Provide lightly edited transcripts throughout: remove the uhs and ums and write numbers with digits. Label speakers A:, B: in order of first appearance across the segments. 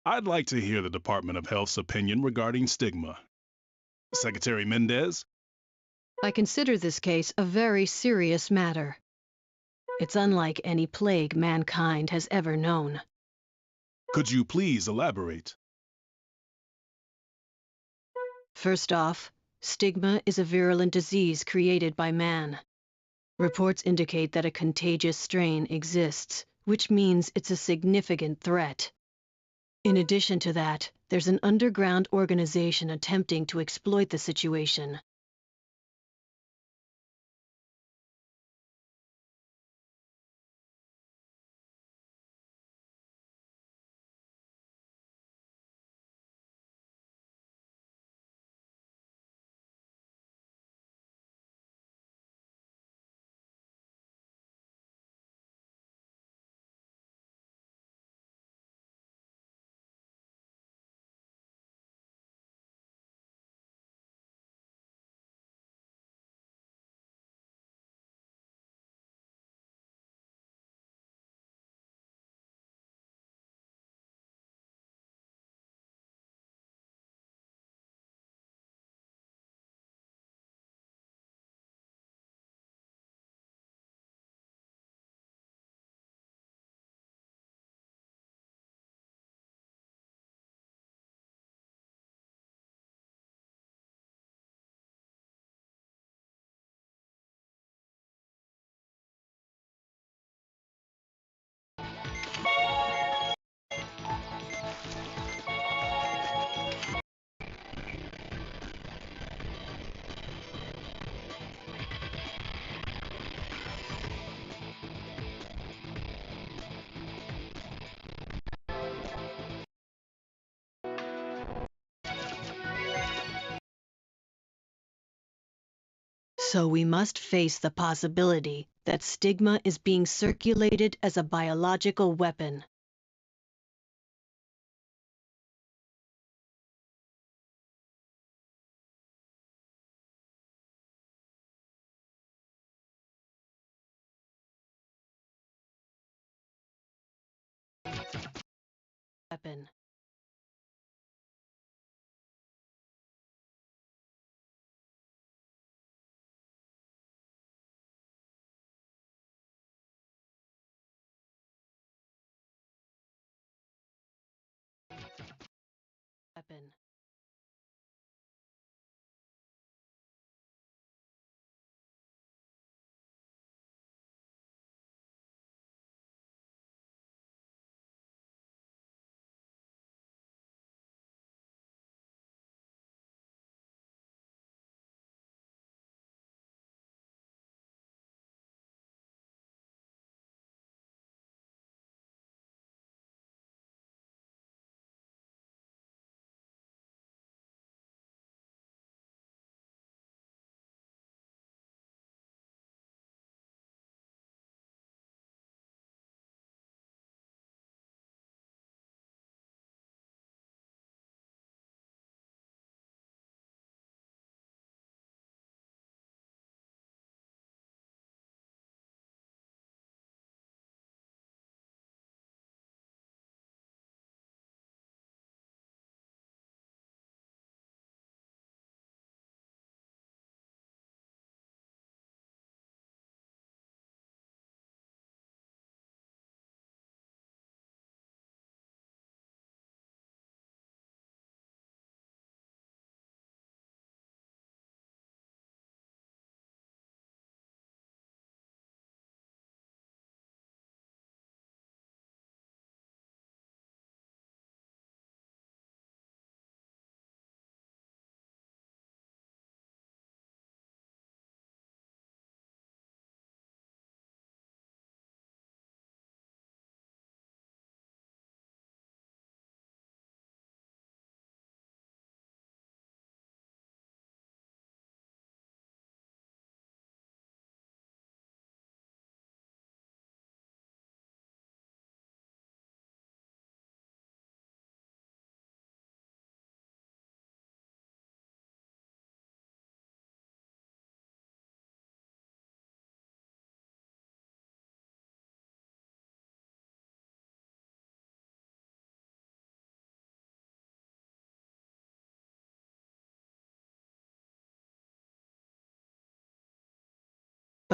A: I'd like to hear the Department of Health's opinion regarding stigma. Secretary Mendez?
B: I consider this case a very serious matter. It's unlike any plague mankind has ever known.
A: Could you please elaborate?
B: First off, stigma is a virulent disease created by man. Reports indicate that a contagious strain exists, which means it's a significant threat. In addition to that, there's an underground organization attempting to exploit the situation. So we must face the possibility that stigma is being circulated as a biological weapon. Weapon. Weapon.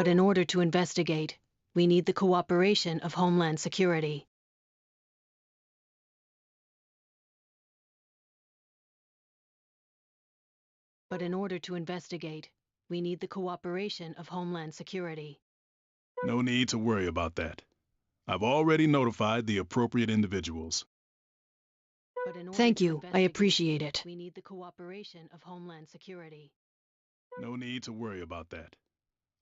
B: But in order to investigate, we need the cooperation of Homeland Security. But in order to investigate, we need the cooperation of Homeland Security.
A: No need to worry about that. I've already notified the appropriate individuals.
B: Thank you. I appreciate it. We need the cooperation of Homeland Security.
A: No need to worry about that.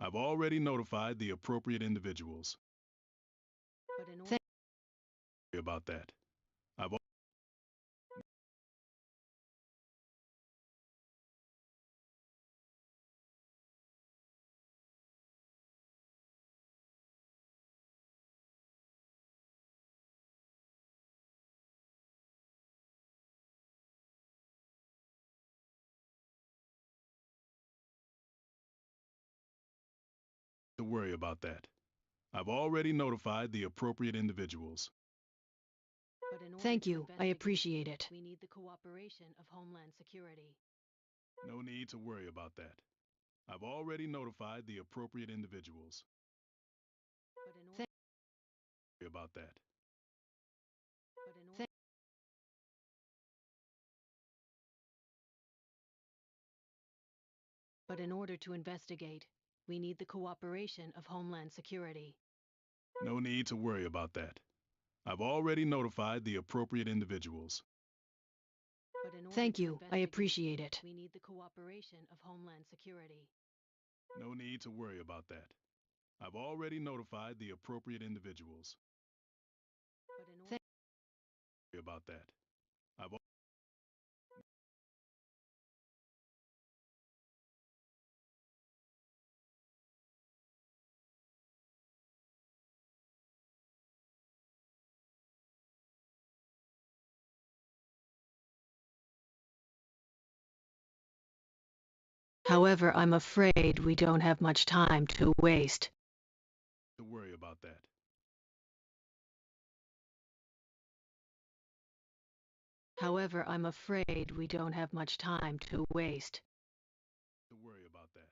A: I've already notified the appropriate individuals. About that. I've to worry about that. I've already notified the appropriate individuals.
B: Thank you. I appreciate it. We need the cooperation of Homeland Security.
A: No need to worry about that. I've already notified the appropriate individuals. About that.
B: But in order to investigate, we need the cooperation of Homeland Security.
A: No need to worry about that. I've already notified the appropriate individuals.
B: Thank you. I appreciate it. We need the cooperation of Homeland Security.
A: No need to worry about that. I've already notified the appropriate individuals. About that. I've
B: However, I'm afraid we don't have much time to waste.
A: to worry about that.
B: However, I'm afraid we don't have much time to waste.
A: To worry about that.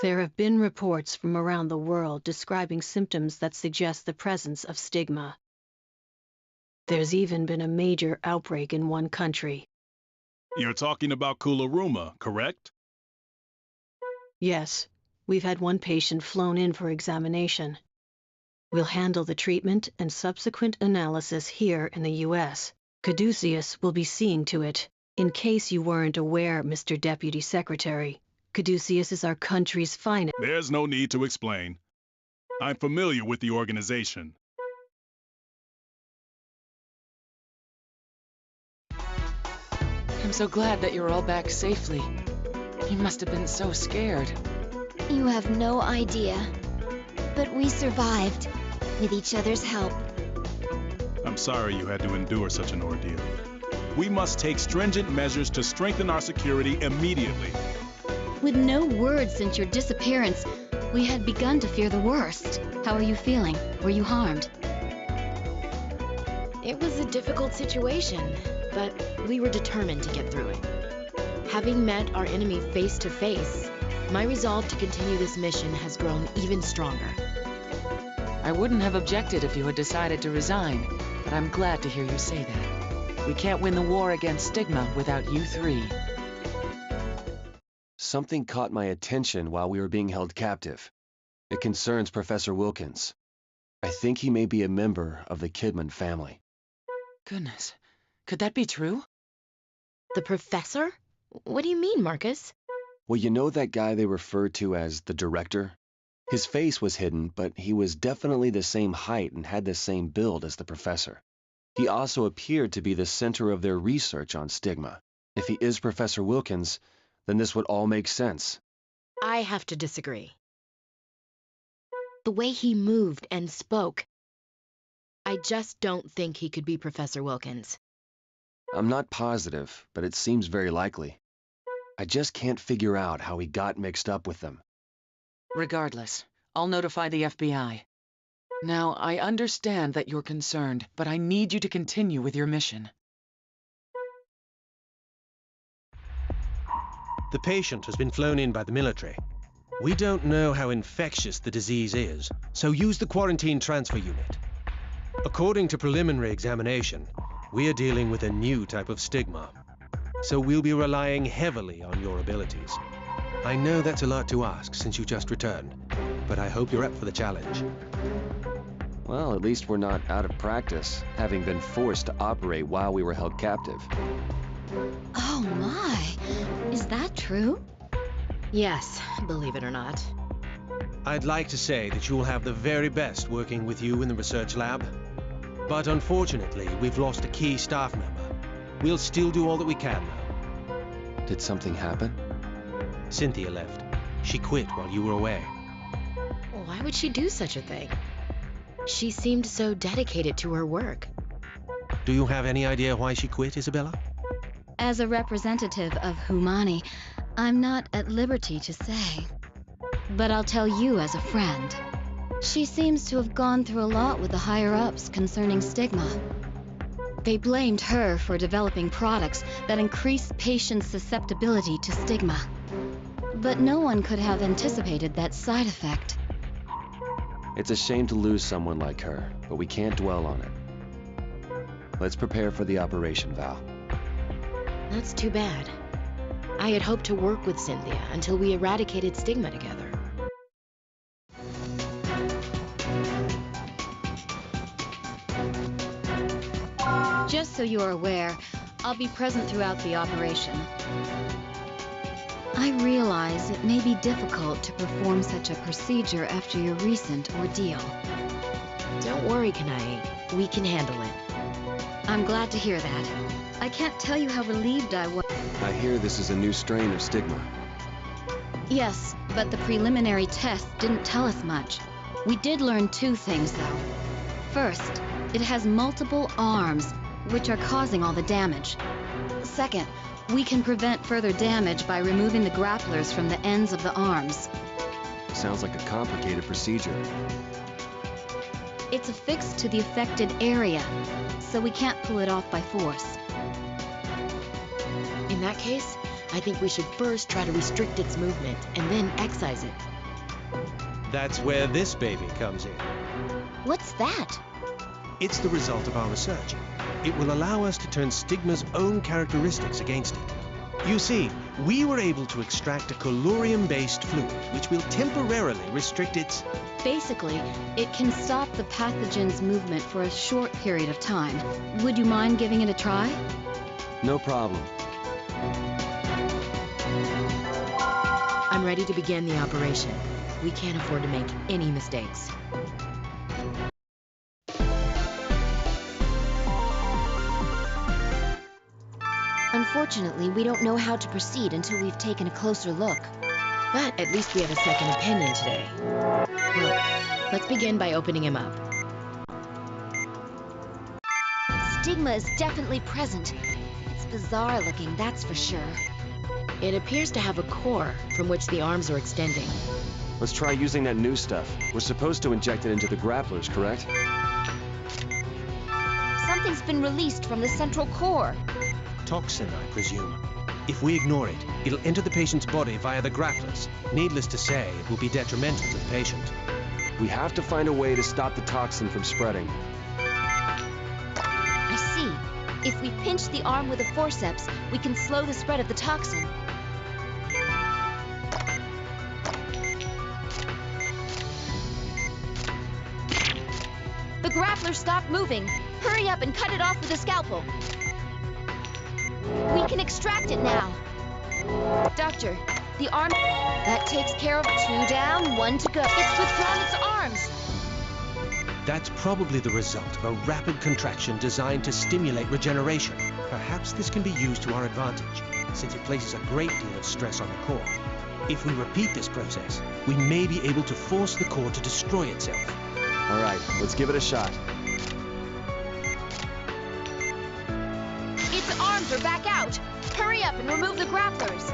B: There have been reports from around the world describing symptoms that suggest the presence of stigma. There's even been a major outbreak in one country.
A: You're talking about Kularuma, correct?
B: Yes, we've had one patient flown in for examination. We'll handle the treatment and subsequent analysis here in the U.S. Caduceus will be seeing to it. In case you weren't aware, Mr. Deputy Secretary, Caduceus is our country's finest.
A: There's no need to explain. I'm familiar with the organization.
C: I'm so glad that you're all back safely. You must have been so scared.
D: You have no idea. But we survived, with each other's help.
A: I'm sorry you had to endure such an ordeal. We must take stringent measures to strengthen our security immediately.
E: With no word since your disappearance, we had begun to fear the worst. How are you feeling? Were you harmed?
F: It was a difficult situation, but we were determined to get through it. Having met our enemy face to face, my resolve to continue this mission has grown even stronger.
C: I wouldn't have objected if you had decided to resign, but I'm glad to hear you say that. We can't win the war against stigma without you three.
G: Something caught my attention while we were being held captive. It concerns Professor Wilkins. I think he may be a member of the Kidman family.
C: Goodness, could that be true?
F: The professor? What do you mean, Marcus?
G: Well, you know that guy they refer to as the director? His face was hidden, but he was definitely the same height and had the same build as the professor. He also appeared to be the center of their research on stigma. If he is Professor Wilkins, then this would all make sense.
F: I have to disagree. The way he moved and spoke, I just don't think he could be Professor Wilkins.
G: I'm not positive, but it seems very likely. I just can't figure out how he got mixed up with them.
C: Regardless, I'll notify the FBI. Now, I understand that you're concerned, but I need you to continue with your mission.
H: The patient has been flown in by the military. We don't know how infectious the disease is, so use the quarantine transfer unit. According to preliminary examination, we are dealing with a new type of stigma, so we'll be relying heavily on your abilities. I know that's a lot to ask since you just returned, but I hope you're up for the challenge.
G: Well, at least we're not out of practice, having been forced to operate while we were held captive.
E: Oh my, is that true?
F: Yes, believe it or not.
H: I'd like to say that you'll have the very best working with you in the research lab, but unfortunately, we've lost a key staff member. We'll still do all that we can now.
G: Did something happen?
H: Cynthia left. She quit while you were away.
F: Why would she do such a thing? She seemed so dedicated to her work.
H: Do you have any idea why she quit, Isabella?
E: As a representative of Humani, I'm not at liberty to say. But I'll tell you as a friend. She seems to have gone through a lot with the higher-ups concerning stigma. They blamed her for developing products that increase patients' susceptibility to stigma. But no one could have anticipated that side effect.
G: It's a shame to lose someone like her, but we can't dwell on it. Let's prepare for the operation, Val.
F: That's too bad. I had hoped to work with Cynthia until we eradicated stigma together.
E: Just so you're aware, I'll be present throughout the operation. I realize it may be difficult to perform such a procedure after your recent ordeal.
F: Don't worry, Kanai. We can handle it.
E: I'm glad to hear that. I can't tell you how relieved I was.
G: I hear this is a new strain of stigma.
E: Yes, but the preliminary tests didn't tell us much. We did learn two things, though. First, it has multiple arms, which are causing all the damage. Second, we can prevent further damage by removing the grapplers from the ends of the arms.
G: Sounds like a complicated procedure.
E: It's affixed to the affected area, so we can't pull it off by force.
F: In that case, I think we should first try to restrict its movement and then excise it.
H: That's where this baby comes in.
E: What's that?
H: It's the result of our research. It will allow us to turn stigma's own characteristics against it. You see, we were able to extract a colurium-based fluid, which will temporarily restrict its...
E: Basically, it can stop the pathogen's movement for a short period of time. Would you mind giving it a try?
G: No problem.
F: I'm ready to begin the operation. We can't afford to make any mistakes. Unfortunately, we don't know how to proceed until we've taken a closer look. But at least we have a second opinion today. Well, let's begin by opening him up.
D: Stigma is definitely present. It's bizarre looking, that's for sure.
F: It appears to have a core from which the arms are extending.
G: Let's try using that new stuff. We're supposed to inject it into the grapplers, correct?
D: Something's been released from the central core.
H: Toxin, I presume. If we ignore it, it'll enter the patient's body via the grapplers. Needless to say, it will be detrimental to the patient.
G: We have to find a way to stop the toxin from spreading.
D: I see. If we pinch the arm with a forceps, we can slow the spread of the toxin. The grappler stopped moving. Hurry up and cut it off with a scalpel. We can extract it now. Doctor, the arm... That takes care of 2 down, 1 to go. It's withdrawn its arms.
H: That's probably the result of a rapid contraction designed to stimulate regeneration. Perhaps this can be used to our advantage, since it places a great deal of stress on the core. If we repeat this process, we may be able to force the core to destroy itself.
G: All right, let's give it a shot.
D: Its arms are back out. Hurry up and remove the grapplers.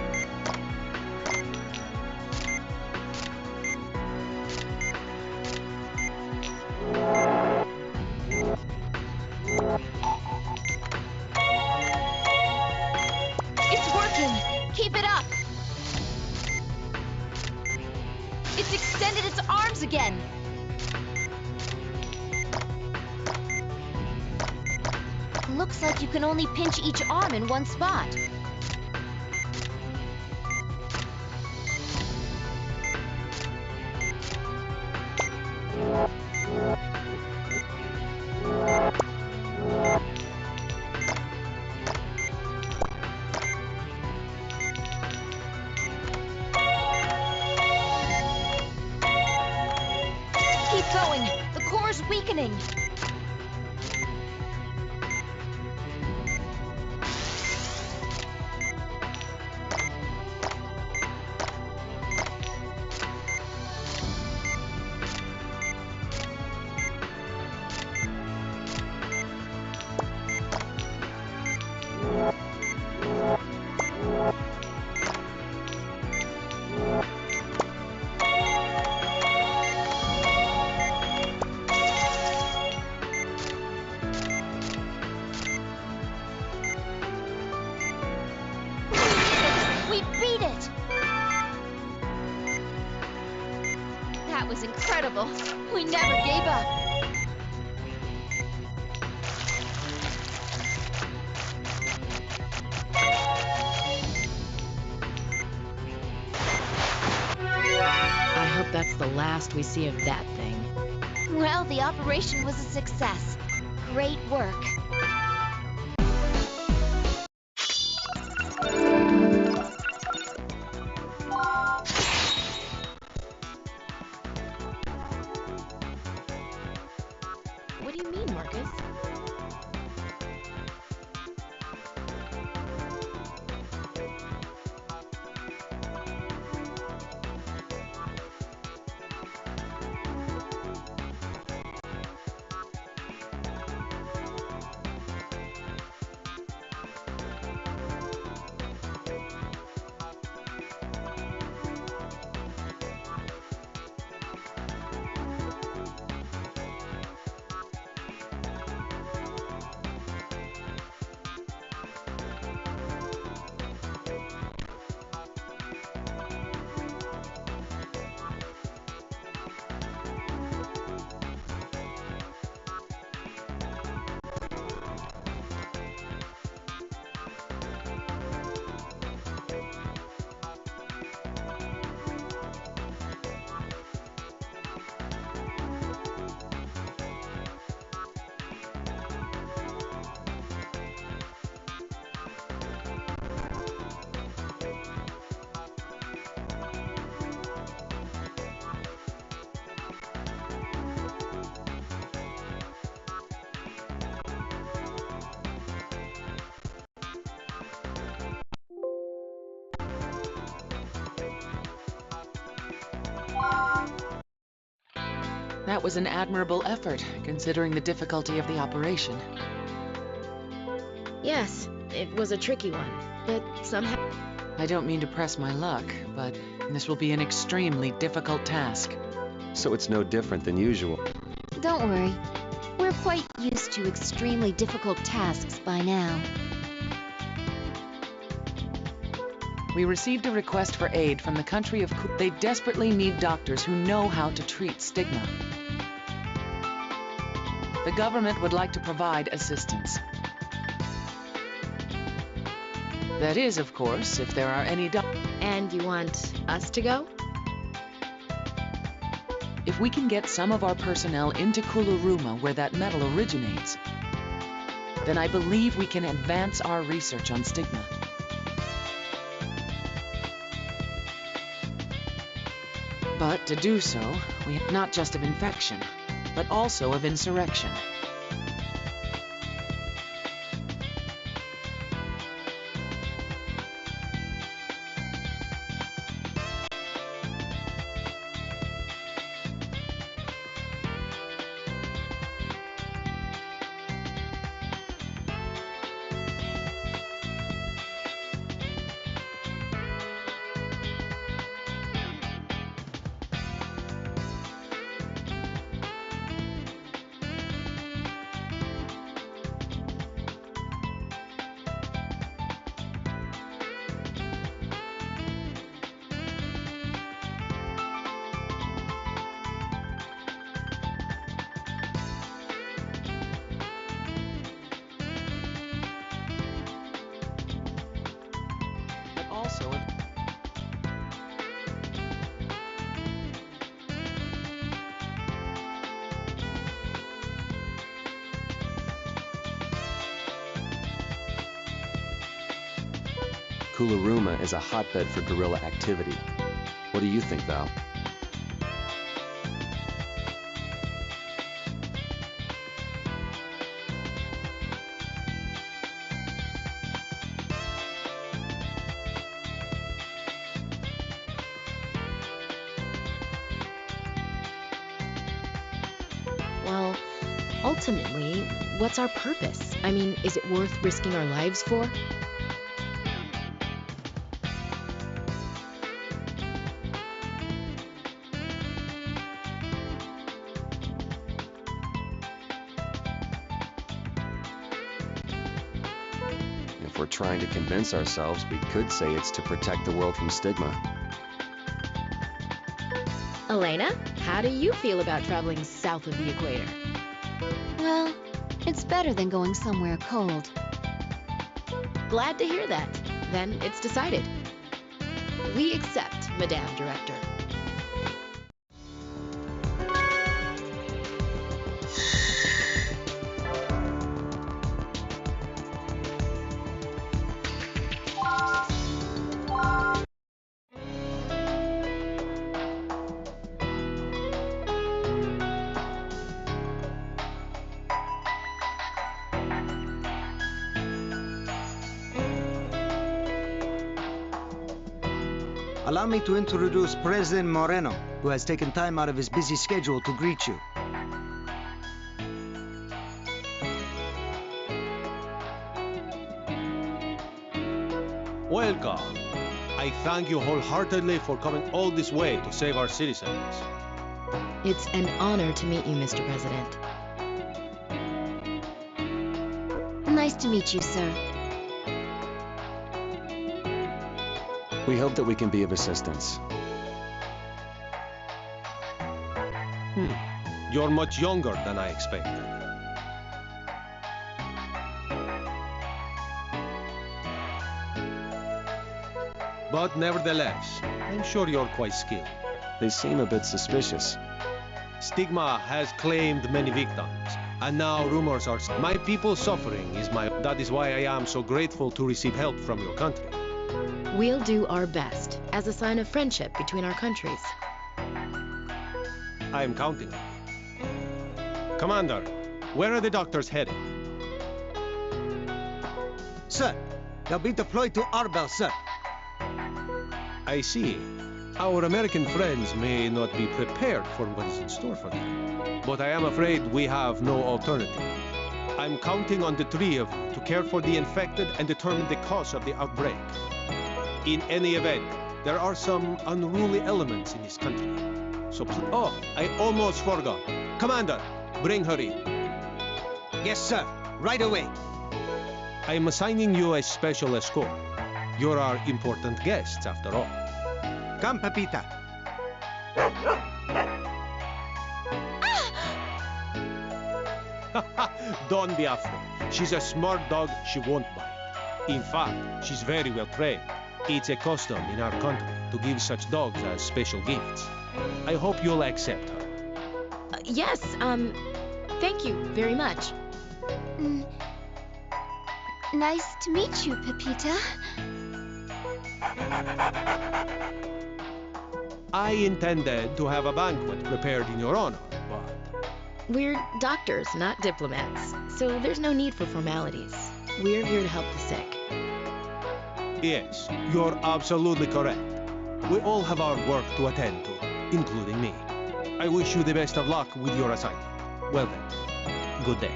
D: It's working. Keep it up. again. Looks like you can only pinch each arm in one spot. Keep going. The core's weakening. We beat it! That was incredible. We never gave up.
F: I hope that's the last we see of that thing.
D: Well, the operation was a success. Great work.
F: What do you mean, Marcus?
C: That was an admirable effort, considering the difficulty of the operation.
F: Yes, it was a tricky one, but somehow...
C: I don't mean to press my luck, but this will be an extremely difficult task.
G: So it's no different than usual.
E: Don't worry. We're quite used to extremely difficult tasks by now.
C: We received a request for aid from the country of... They desperately need doctors who know how to treat stigma. The government would like to provide assistance. That is, of course, if there are any
F: And you want us to go?
C: If we can get some of our personnel into Kuluruma where that metal originates, then I believe we can advance our research on stigma. But to do so, we have not just of infection, but also of insurrection.
G: Kularuma is a hotbed for guerrilla activity. What do you think, Val?
F: Well, ultimately, what's our purpose? I mean, is it worth risking our lives for?
G: If we're trying to convince ourselves, we could say it's to protect the world from stigma.
F: Elena, how do you feel about traveling south of the equator?
E: Well, it's better than going somewhere cold.
F: Glad to hear that. Then it's decided. We accept, Madame Director.
I: Allow me to introduce President Moreno, who has taken time out of his busy schedule to greet you.
H: Welcome. I thank you wholeheartedly for coming all this way to save our citizens.
F: It's an honor to meet you, Mr. President.
E: Nice to meet you, sir.
G: We hope that we can be of assistance.
H: You're much younger than I expected. But nevertheless, I'm sure you're quite skilled.
G: They seem a bit suspicious.
H: Stigma has claimed many victims, and now rumors are my people suffering is my... That is why I am so grateful to receive help from your country.
F: We'll do our best as a sign of friendship between our countries.
H: I am counting on you. Commander, where are the doctors headed?
I: Sir, they'll be deployed to Arbel, sir.
H: I see. Our American friends may not be prepared for what is in store for them. But I am afraid we have no alternative. I'm counting on the three of you to care for the infected and determine the cause of the outbreak. In any event, there are some unruly elements in this country. So oh, I almost forgot. Commander, bring her in.
I: Yes, sir. Right away.
H: I am assigning you a special escort. You're our important guests, after all.
I: Come, Pepita.
H: Don't be afraid. She's a smart dog, she won't bite. In fact, she's very well trained. It's a custom in our country to give such dogs as special gifts. I hope you'll accept her.
F: Yes, thank you very much.
E: Nice to meet you, Pepita.
H: I intended to have a banquet prepared in your honor, but...
F: We're doctors, not diplomats, so there's no need for formalities. We're here to help the sick.
H: Yes, you're absolutely correct. We all have our work to attend to, including me. I wish you the best of luck with your assignment. Well then, good day.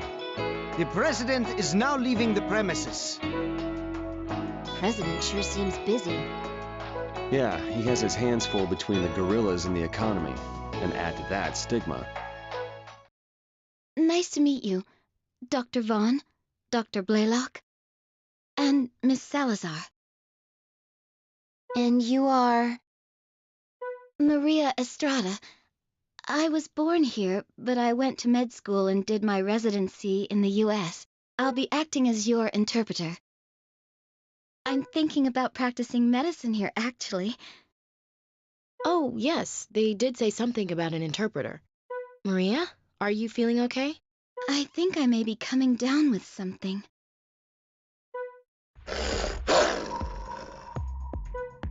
I: The President is now leaving the premises.
E: President sure seems busy.
G: Yeah, he has his hands full between the guerrillas and the economy. And add to that, stigma.
E: Nice to meet you, Dr. Vaughn, Dr. Blaylock, and Miss Salazar. And you are... Maria Estrada. I was born here, but I went to med school and did my residency in the U.S. I'll be acting as your interpreter. I'm thinking about practicing medicine here, actually.
F: Oh, yes, they did say something about an interpreter. Maria, are you feeling okay?
E: I think I may be coming down with something.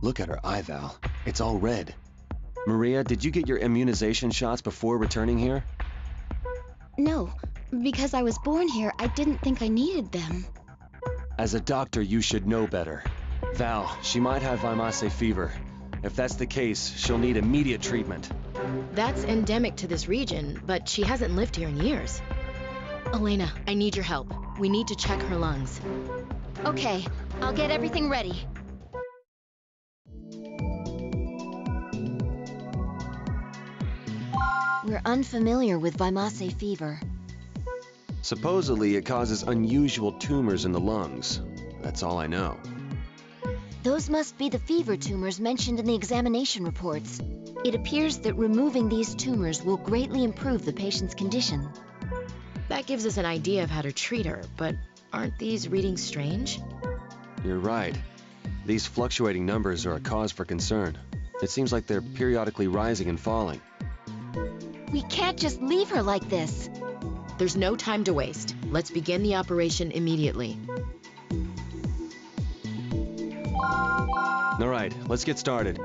G: Look at her eye, Val. It's all red. Maria, did you get your immunization shots before returning here?
E: No, because I was born here, I didn't think I needed them.
G: As a doctor, you should know better. Val, she might have Vimase fever. If that's the case, she'll need immediate treatment.
F: That's endemic to this region, but she hasn't lived here in years. Elena, I need your help. We need to check her lungs.
E: Okay, I'll get everything ready. We're unfamiliar with Vimase fever.
G: Supposedly, it causes unusual tumors in the lungs. That's all I know.
E: Those must be the fever tumors mentioned in the examination reports. It appears that removing these tumors will greatly improve the patient's condition.
F: That gives us an idea of how to treat her, but aren't these readings strange?
G: You're right. These fluctuating numbers are a cause for concern. It seems like they're periodically rising and falling.
E: We can't just leave her like this.
F: There's no time to waste. Let's begin the operation immediately.
G: All right, let's get started.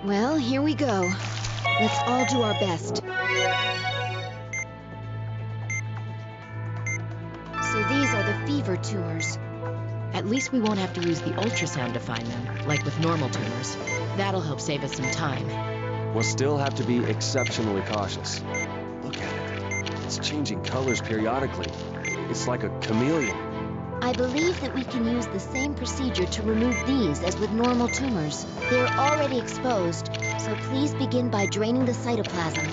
E: Well, here we go. Let's all do our best. So these are the fever tumors.
F: At least we won't have to use the ultrasound to find them, like with normal tumors. That'll help save us some time.
G: We'll still have to be exceptionally cautious. Look at it. It's changing colors periodically. It's like a chameleon.
E: I believe that we can use the same procedure to remove these as with normal tumors. They're already exposed, so please begin by draining the cytoplasm.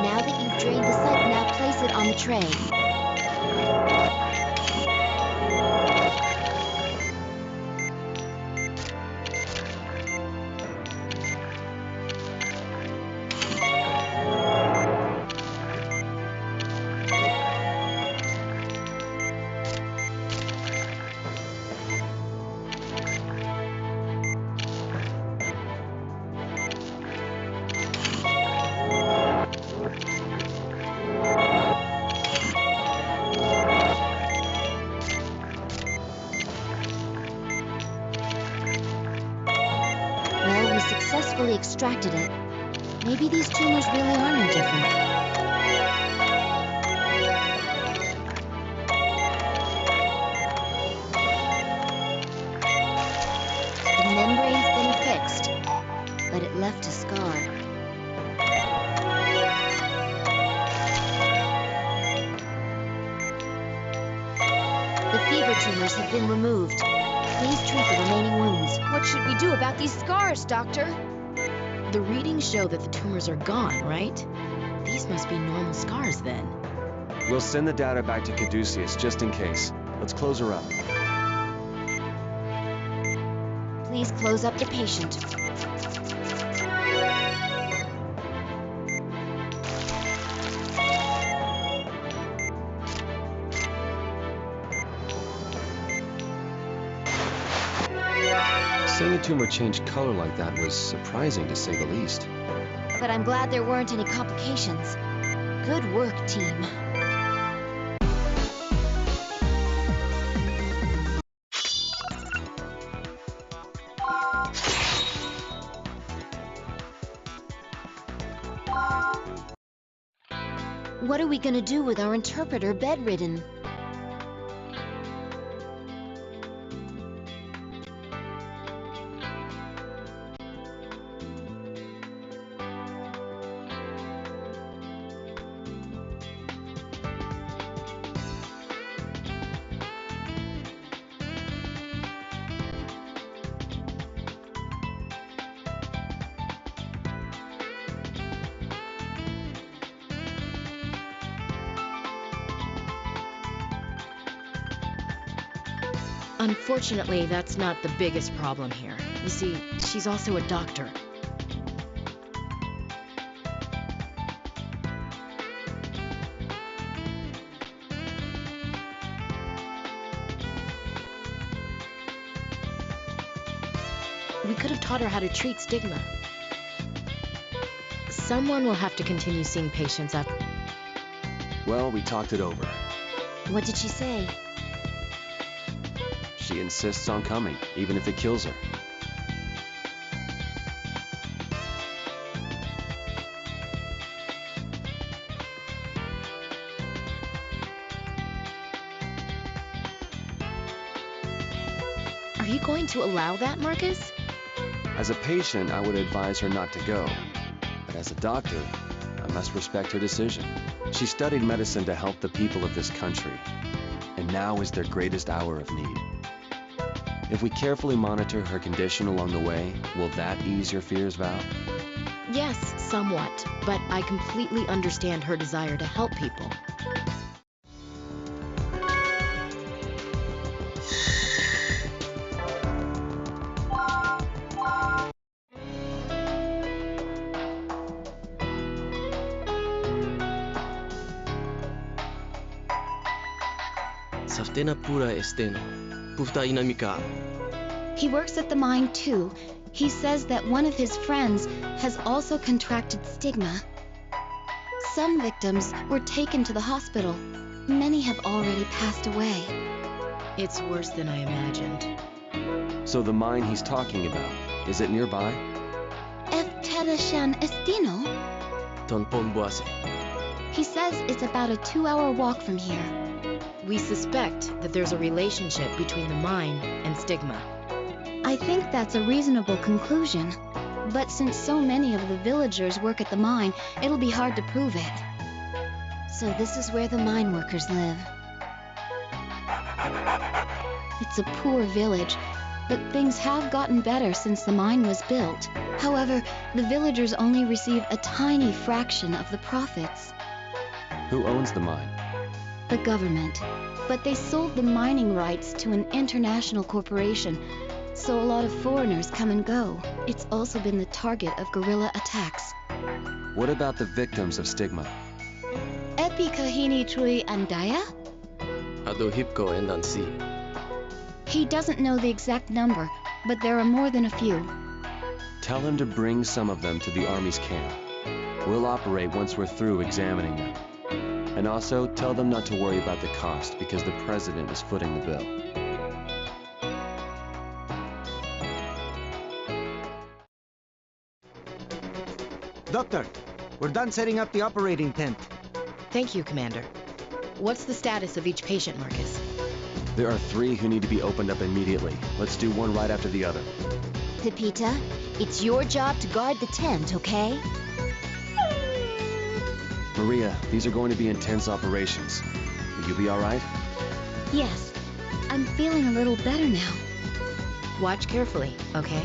E: Now that you've drained the now place it on the tray. Successfully extracted it. Maybe these tumors really are no different. The membrane's been fixed, but it left a scar. The fever tumors have been removed. Please treat the remaining wounds.
D: What should we do about these scars, Doctor?
F: The readings show that the tumors are gone, right? These must be normal scars then.
G: We'll send the data back to Caduceus just in case. Let's close her up.
E: Please close up the patient.
G: Seeing a tumor change color like that was surprising to say the least.
E: But I'm glad there weren't any complications. Good work, team. What are we gonna do with our interpreter bedridden?
F: Unfortunately, that's not the biggest problem here. You see, she's also a doctor. We could have taught her how to treat stigma. Someone will have to continue seeing patients after...
G: Well, we talked it over.
D: What did she say?
G: She insists on coming, even if it kills her.
F: Are you going to allow that, Marcus?
G: As a patient, I would advise her not to go. But as a doctor, I must respect her decision. She studied medicine to help the people of this country, and now is their greatest hour of need. If we carefully monitor her condition along the way, will that ease your fears, Val?
F: Yes, somewhat, but I completely understand her desire to help people.
E: He works at the mine too. He says that one of his friends has also contracted stigma. Some victims were taken to the hospital. Many have already passed away.
F: It's worse than I imagined.
G: So the mine he's talking about, is it nearby?
E: Eftelashan Estino? He says it's about a 2-hour walk from here.
F: We suspect that there's a relationship between the mine and stigma.
E: I think that's a reasonable conclusion. But since so many of the villagers work at the mine, it'll be hard to prove it.
D: So this is where the mine workers live.
E: It's a poor village, but things have gotten better since the mine was built. However, the villagers only receive a tiny fraction of the profits.
G: Who owns the mine?
E: The government. But they sold the mining rights to an international corporation, so a lot of foreigners come and go. It's also been the target of guerrilla attacks.
G: What about the victims of stigma?
E: Epikahini Trui Andaya? He doesn't know the exact number, but there are more than a few.
G: Tell him to bring some of them to the Army's camp. We'll operate once we're through examining them. And also, tell them not to worry about the cost because the President is footing the bill.
I: Doctor, we're done setting up the operating tent.
F: Thank you, Commander. What's the status of each patient, Marcus?
G: There are 3 who need to be opened up immediately. Let's do one right after the other.
D: Pepita, it's your job to guard the tent, okay?
G: Maria, these are going to be intense operations. Will you be all right?
E: Yes, I'm feeling a little better now.
F: Watch carefully, okay?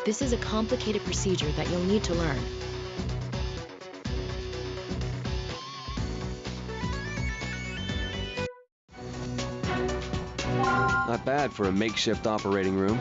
F: This is a complicated procedure that you'll need to learn.
G: Not bad for a makeshift operating room.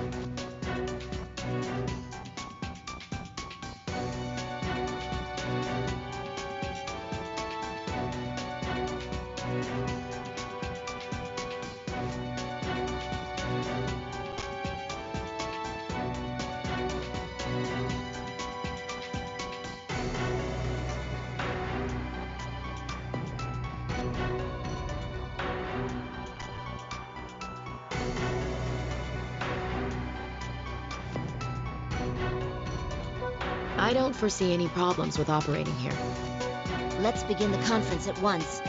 F: I don't foresee any problems with operating here.
D: Let's begin the conference at once.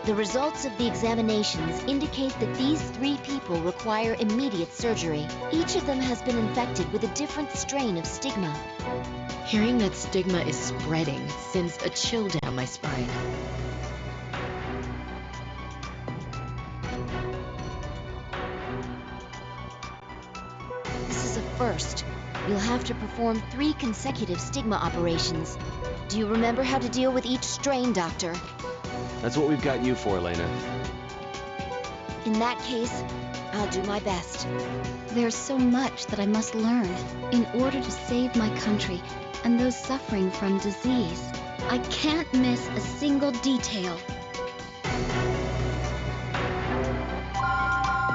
D: The results of the examinations indicate that these 3 people require immediate surgery. Each of them has been infected with a different strain of stigma.
F: Hearing that stigma is spreading sends a chill down my spine.
D: This is a first. You'll have to perform 3 consecutive stigma operations. Do you remember how to deal with each strain, Doctor?
G: That's what we've got you for, Elena.
D: In that case, I'll do my best.
E: There's so much that I must learn in order to save my country and those suffering from disease. I can't miss a single detail.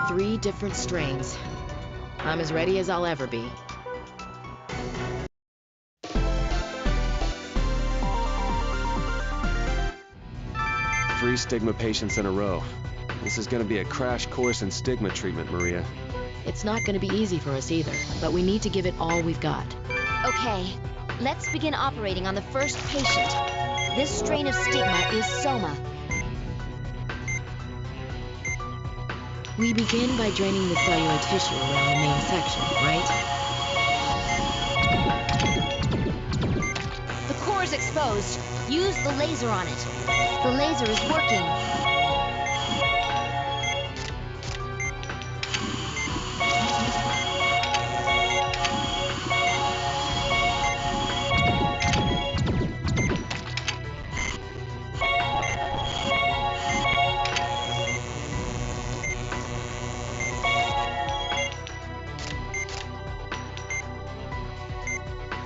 F: 3 different strains. I'm as ready as I'll ever be.
G: 3 stigma patients in a row. This is going to be a crash course in stigma treatment, Maria.
F: It's not going to be easy for us either, but we need to give it all we've got.
D: Okay, let's begin operating on the first patient. This strain of stigma is soma.
F: We begin by draining the cellular tissue around the main section, right?
D: The core is exposed. Use the laser on it. The laser is working.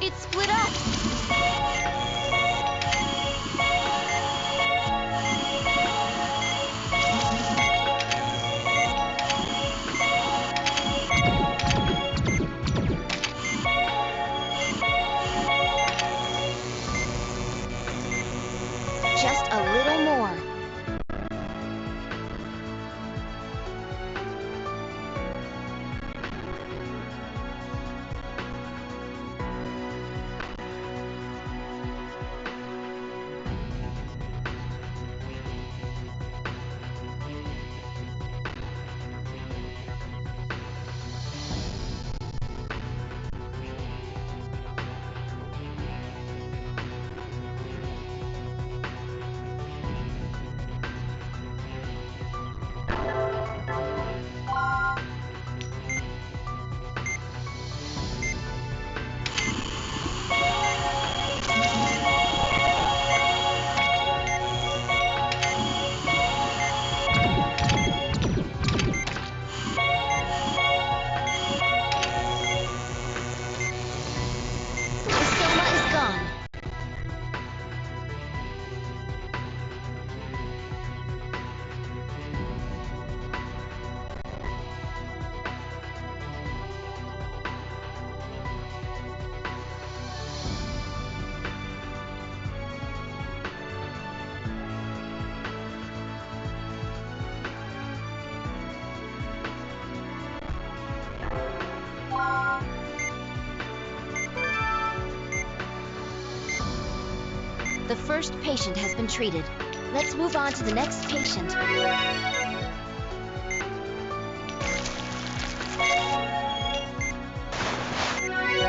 D: It's split up. Just a little more. The first patient has been treated. Let's move on to the next patient.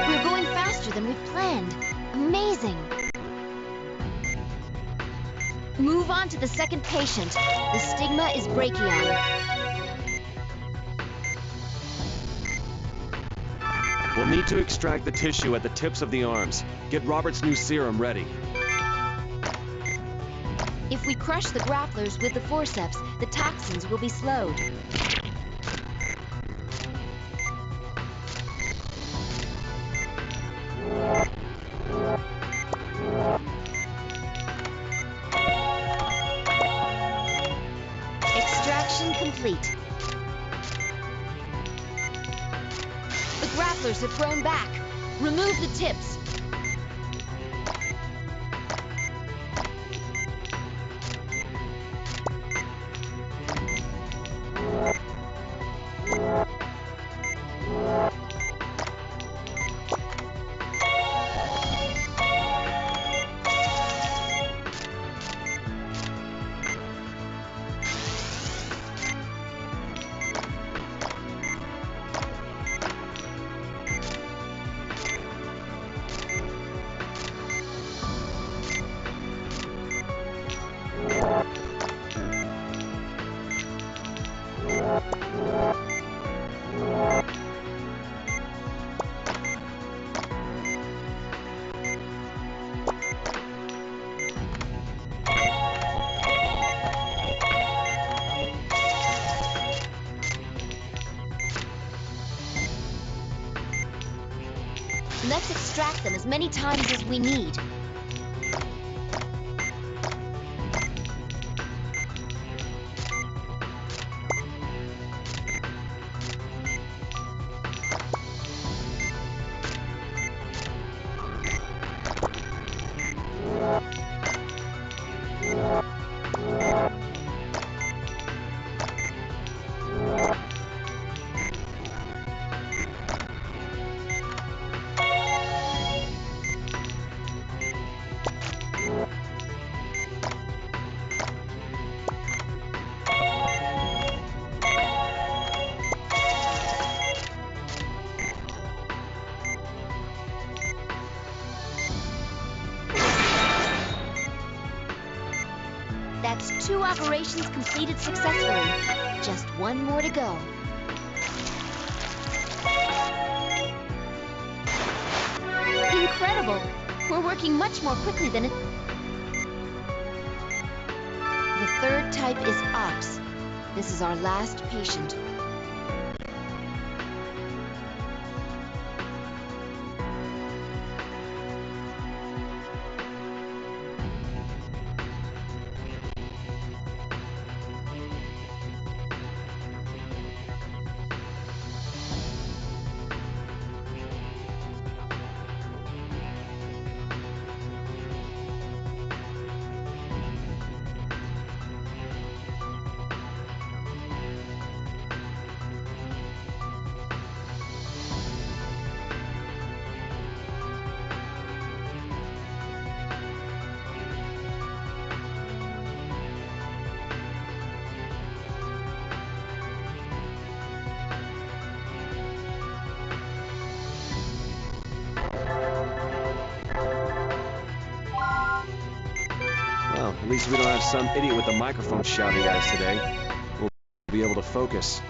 D: We're going faster than we planned. Amazing. Move on to the second patient. The stigma is brachion.
G: We'll need to extract the tissue at the tips of the arms. Get Robert's new serum ready.
D: If we crush the grapplers with the forceps, the toxins will be slowed. Extraction complete. The grapplers have thrown back. Remove the tips. Let's extract them as many times as we need. That's 2 operations completed successfully. Just 1 more to go. Incredible! We're working much more quickly than it... The third type is Ops. This is our last patient.
G: Well, at least we don't have some idiot with a microphone shouting at us today. We'll be able to focus.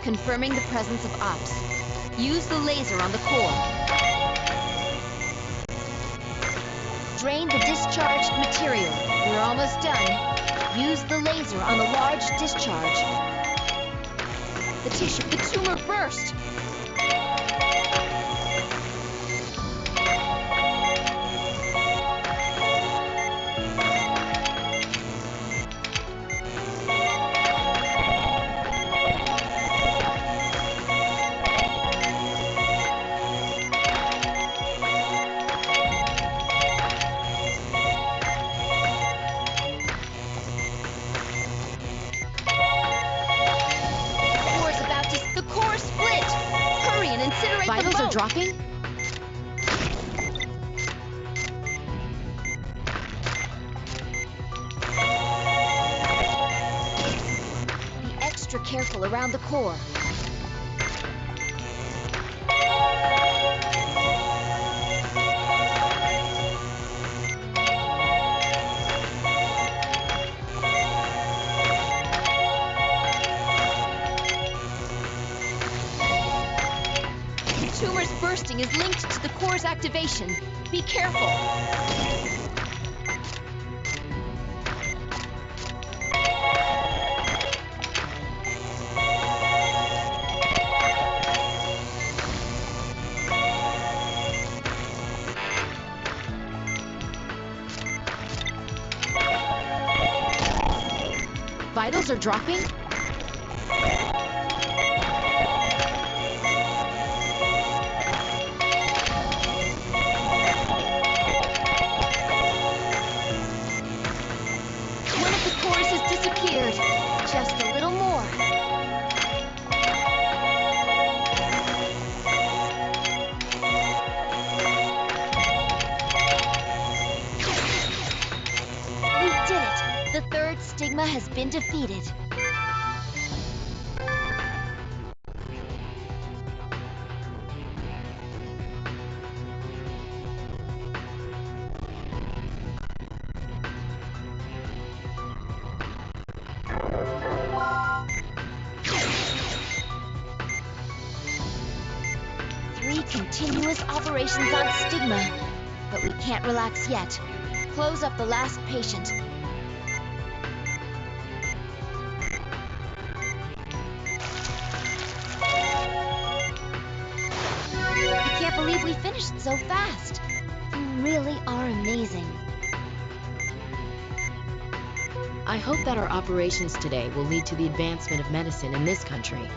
D: Confirming the presence of Ops. Use the laser on the core. Drain the discharged material. We're almost done. Use the laser on the large discharge. The tissue, the tumor burst! Vitals are dropping? Be extra careful around the core. bursting is linked to the core's activation. Be careful.
F: Vitals are dropping?
D: One of the cores has disappeared. Just a little more. We did it! The third stigma has been defeated. Three continuous operations on stigma. But we can't relax yet. Close up the last patient. I can't believe we finished so fast. You really are amazing.
F: I hope that our operations today will lead to the advancement of medicine in this country.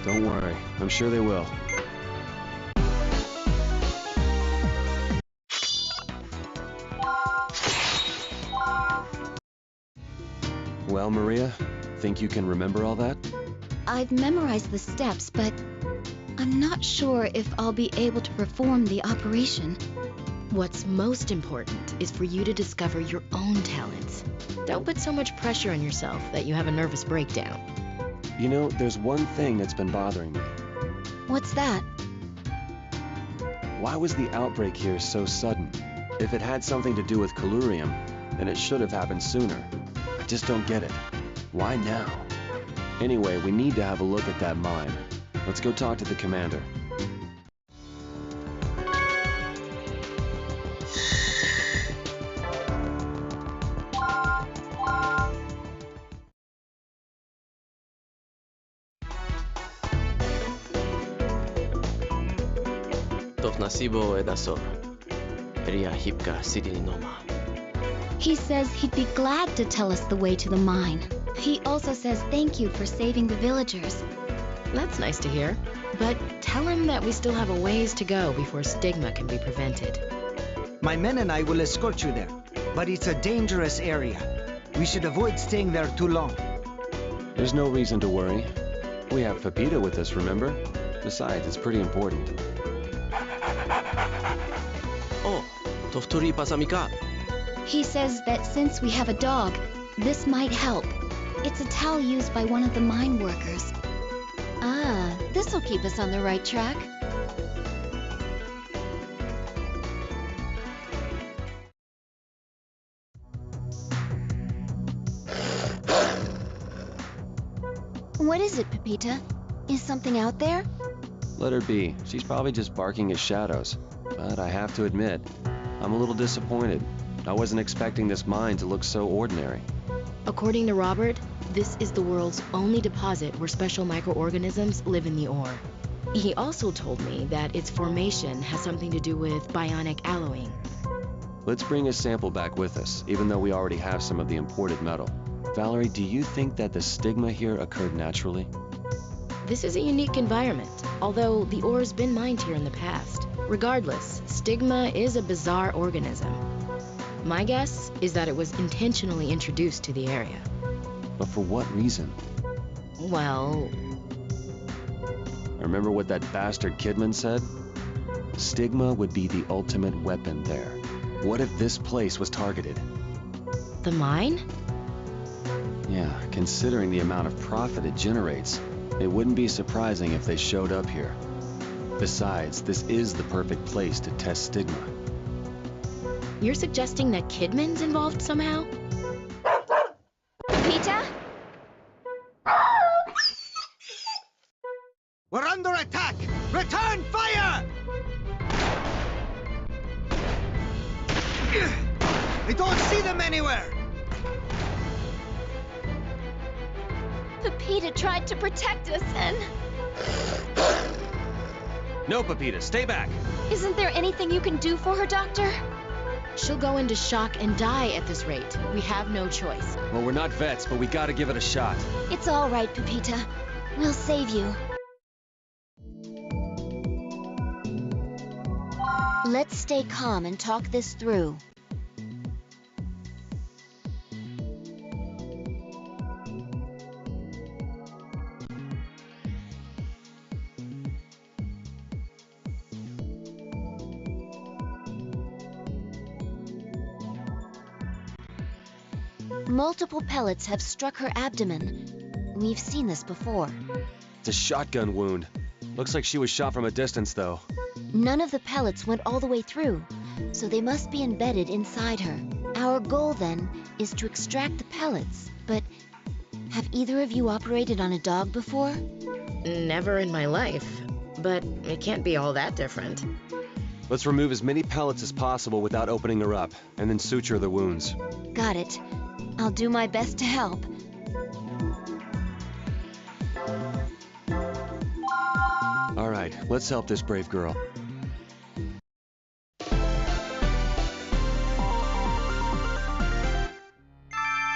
G: Don't worry, I'm sure they will. Well, Maria, think you can remember all that?
E: I've memorized the steps, but I'm not sure if I'll be able to perform the operation.
F: What's most important is for you to discover your own talents. Don't put so much pressure on yourself that you have a nervous breakdown.
G: You know, there's one thing that's been bothering me.
E: What's that?
G: Why was the outbreak here so sudden? If it had something to do with Colurium, then it should have happened sooner. I just don't get it. Why now? Anyway, we need to have a look at that mine. Let's go talk to the commander.
E: He says he'd be glad to tell us the way to the mine. He also says thank you for saving the villagers.
F: That's nice to hear. But tell him that we still have a ways to go before stigma can be prevented.
I: My men and I will escort you there, but it's a dangerous area. We should avoid staying there too long.
G: There's no reason to worry. We have Pepita with us, remember? Besides, it's pretty important.
E: He says that since we have a dog, this might help. It's a towel used by one of the mine workers.
D: Ah, this'll keep us on the right track. What is it, Pepita? Is something out there?
G: Let her be. She's probably just barking at shadows. But I have to admit, I'm a little disappointed. I wasn't expecting this mine to look so ordinary.
F: According to Robert, this is the world's only deposit where special microorganisms live in the ore. He also told me that its formation has something to do with bionic alloying.
G: Let's bring a sample back with us, even though we already have some of the imported metal. Valerie, do you think that the stigma here occurred naturally?
F: This is a unique environment, although the ore's been mined here in the past. Regardless, stigma is a bizarre organism. My guess is that it was intentionally introduced to the area.
G: But for what reason?
F: Well...
G: Remember what that bastard Kidman said? Stigma would be the ultimate weapon there. What if this place was targeted?
F: The mine?
G: Yeah, considering the amount of profit it generates, it wouldn't be surprising if they showed up here. Besides, this is the perfect place to test stigma.
F: You're suggesting that Kidman's involved somehow?
D: Pepita?
I: I don't see them anywhere!
D: Pepita tried to protect us and...
G: No, Pepita, stay back!
D: Isn't there anything you can do for her, Doctor?
F: She'll go into shock and die at this rate. We have no choice.
G: Well, we're not vets, but we gotta give it a shot.
D: It's all right, Pepita. We'll save you. Let's stay calm and talk this through. Multiple pellets have struck her abdomen. We've seen this before.
G: It's a shotgun wound. Looks like she was shot from a distance, though.
D: None of the pellets went all the way through, so they must be embedded inside her. Our goal, then, is to extract the pellets. But have either of you operated on a dog before?
F: Never in my life. But it can't be all that different.
G: Let's remove as many pellets as possible without opening her up, and then suture the wounds.
D: Got it. I'll do my best to help.
G: All right, let's help this brave girl.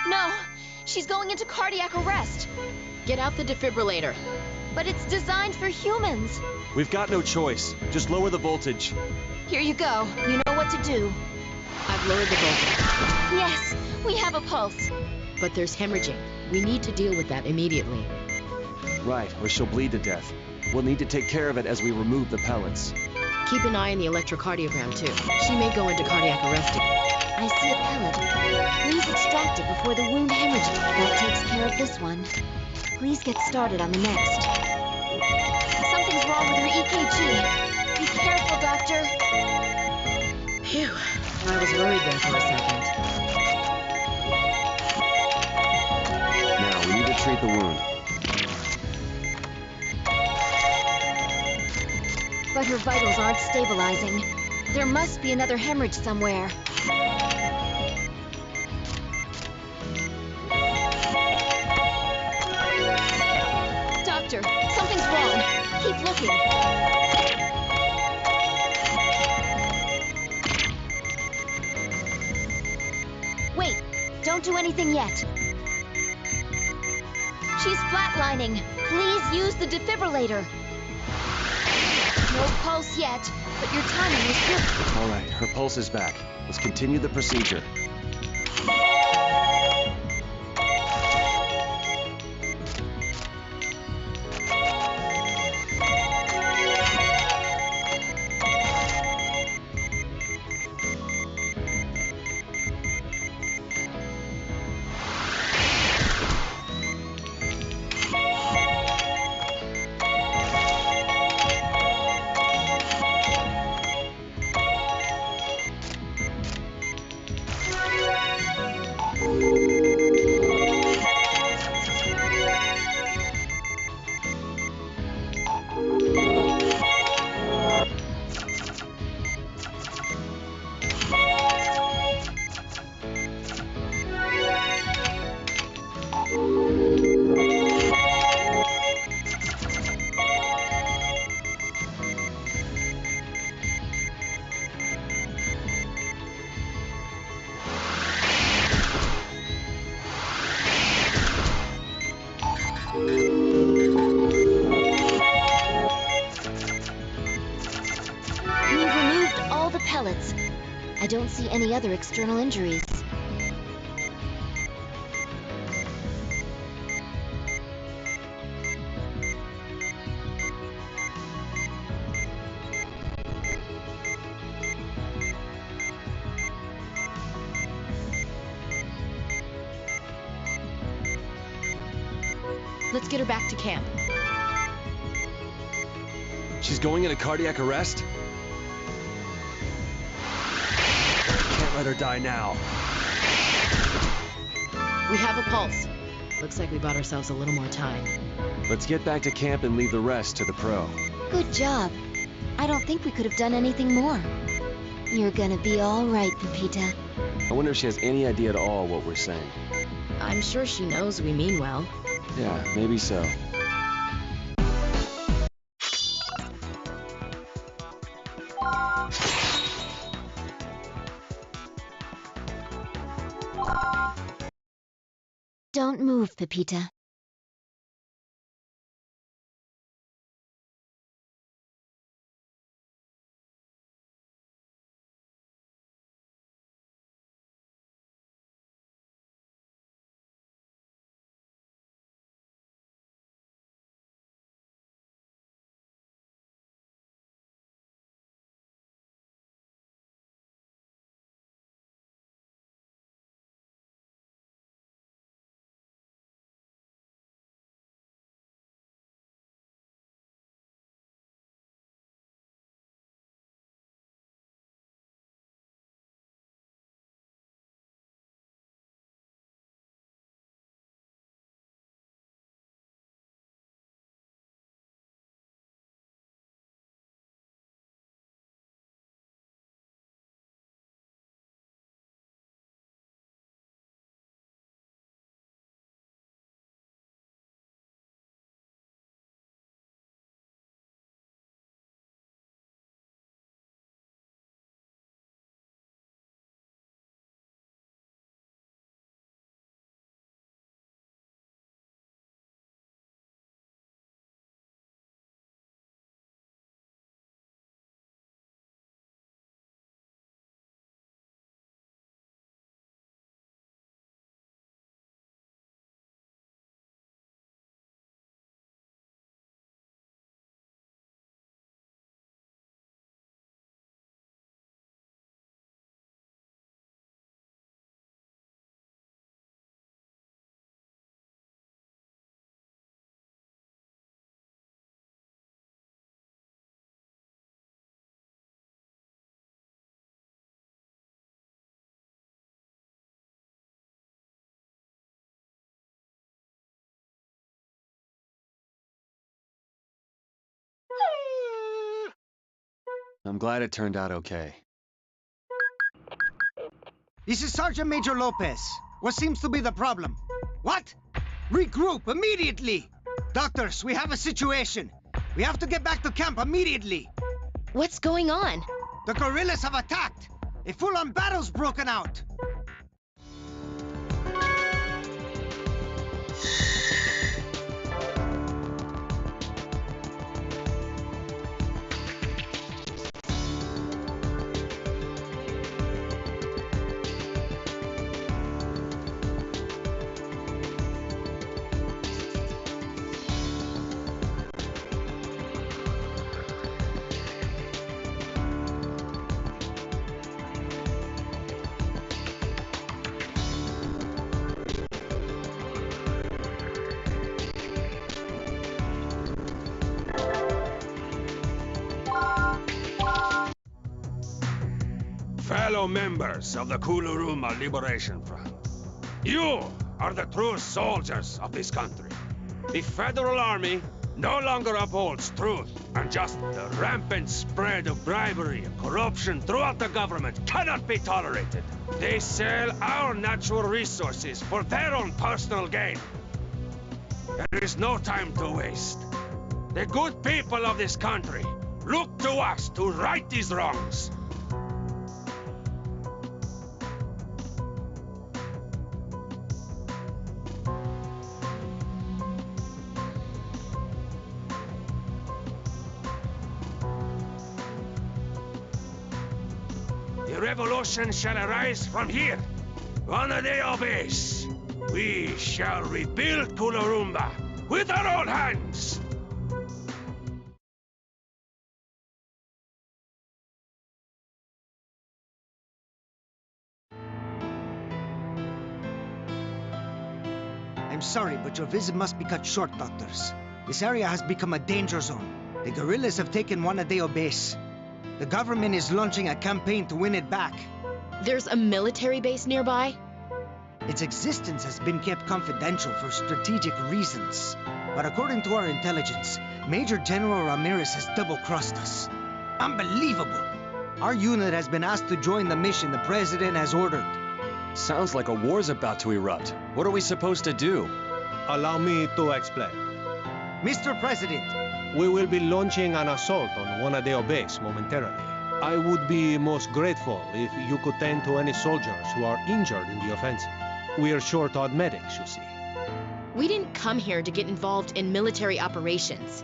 D: No! She's going into cardiac arrest!
F: Get out the defibrillator.
D: But it's designed for humans!
G: We've got no choice. Just lower the voltage.
D: Here you go. You know what to do.
F: I've lowered the voltage.
D: Yes, we have a pulse.
F: But there's hemorrhaging. We need to deal with that immediately.
G: Right, or she'll bleed to death. We'll need to take care of it as we remove the pellets.
F: Keep an eye on the electrocardiogram, too. She may go into cardiac arrest.
D: I see a pellet. Please extract it before the wound hemorrhages. That takes care of this one. Please get started on the next. Something's wrong with her EKG. Be careful, Doctor.
F: Phew. I was worried there for a second.
G: Now, we need to treat the wound.
D: But her vitals aren't stabilizing. There must be another hemorrhage somewhere. Doctor, something's wrong. Keep looking. Wait, don't do anything yet. She's flatlining. Please use the defibrillator. No pulse yet, but your timing was good.
G: All right, her pulse is back. Let's continue the procedure.
D: Pellets. I don't see any other external injuries.
F: Let's get her back to camp.
G: She's going into cardiac arrest? Can't let her die now.
F: We have a pulse. Looks like we bought ourselves a little more time.
G: Let's get back to camp and leave the rest to the pro.
D: Good job. I don't think we could have done anything more. You're gonna be all right, Pepita.
G: I wonder if she has any idea at all what we're saying.
F: I'm sure she knows we mean well.
G: Yeah, maybe so.
D: Don't move, Pepita.
G: I'm glad it turned out okay.
I: This is Sergeant Major Lopez. What seems to be the problem? What? Regroup immediately! Doctors, we have a situation. We have to get back to camp immediately.
F: What's going on?
I: The guerrillas have attacked. A full-on battle's broken out.
J: Fellow members of the Kuluruma Liberation Front, you are the true soldiers of this country. The Federal Army no longer upholds truth, and just the rampant spread of bribery and corruption throughout the government cannot be tolerated. They sell our natural resources for their own personal gain. There is no time to waste. The good people of this country look to us to right these wrongs. The revolution shall arise from here, on the day of base. We shall rebuild Kulurumba with our own hands.
I: I'm sorry, but your visit must be cut short, doctors. This area has become a danger zone. The guerrillas have taken Wanadeo base. The government is launching a campaign to win it back.
F: There's a military base nearby?
I: Its existence has been kept confidential for strategic reasons. But according to our intelligence, Major General Ramirez has double-crossed us. Unbelievable! Our unit has been asked to join the mission the President has ordered.
G: Sounds like a war's about to erupt. What are we supposed to do?
H: Allow me to explain.
I: Mr. President,
H: We will be launching an assault on Wanadeo base momentarily. I would be most grateful if you could tend to any soldiers who are injured in the offensive. We are short on medics, you see.
F: We didn't come here to get involved in military operations.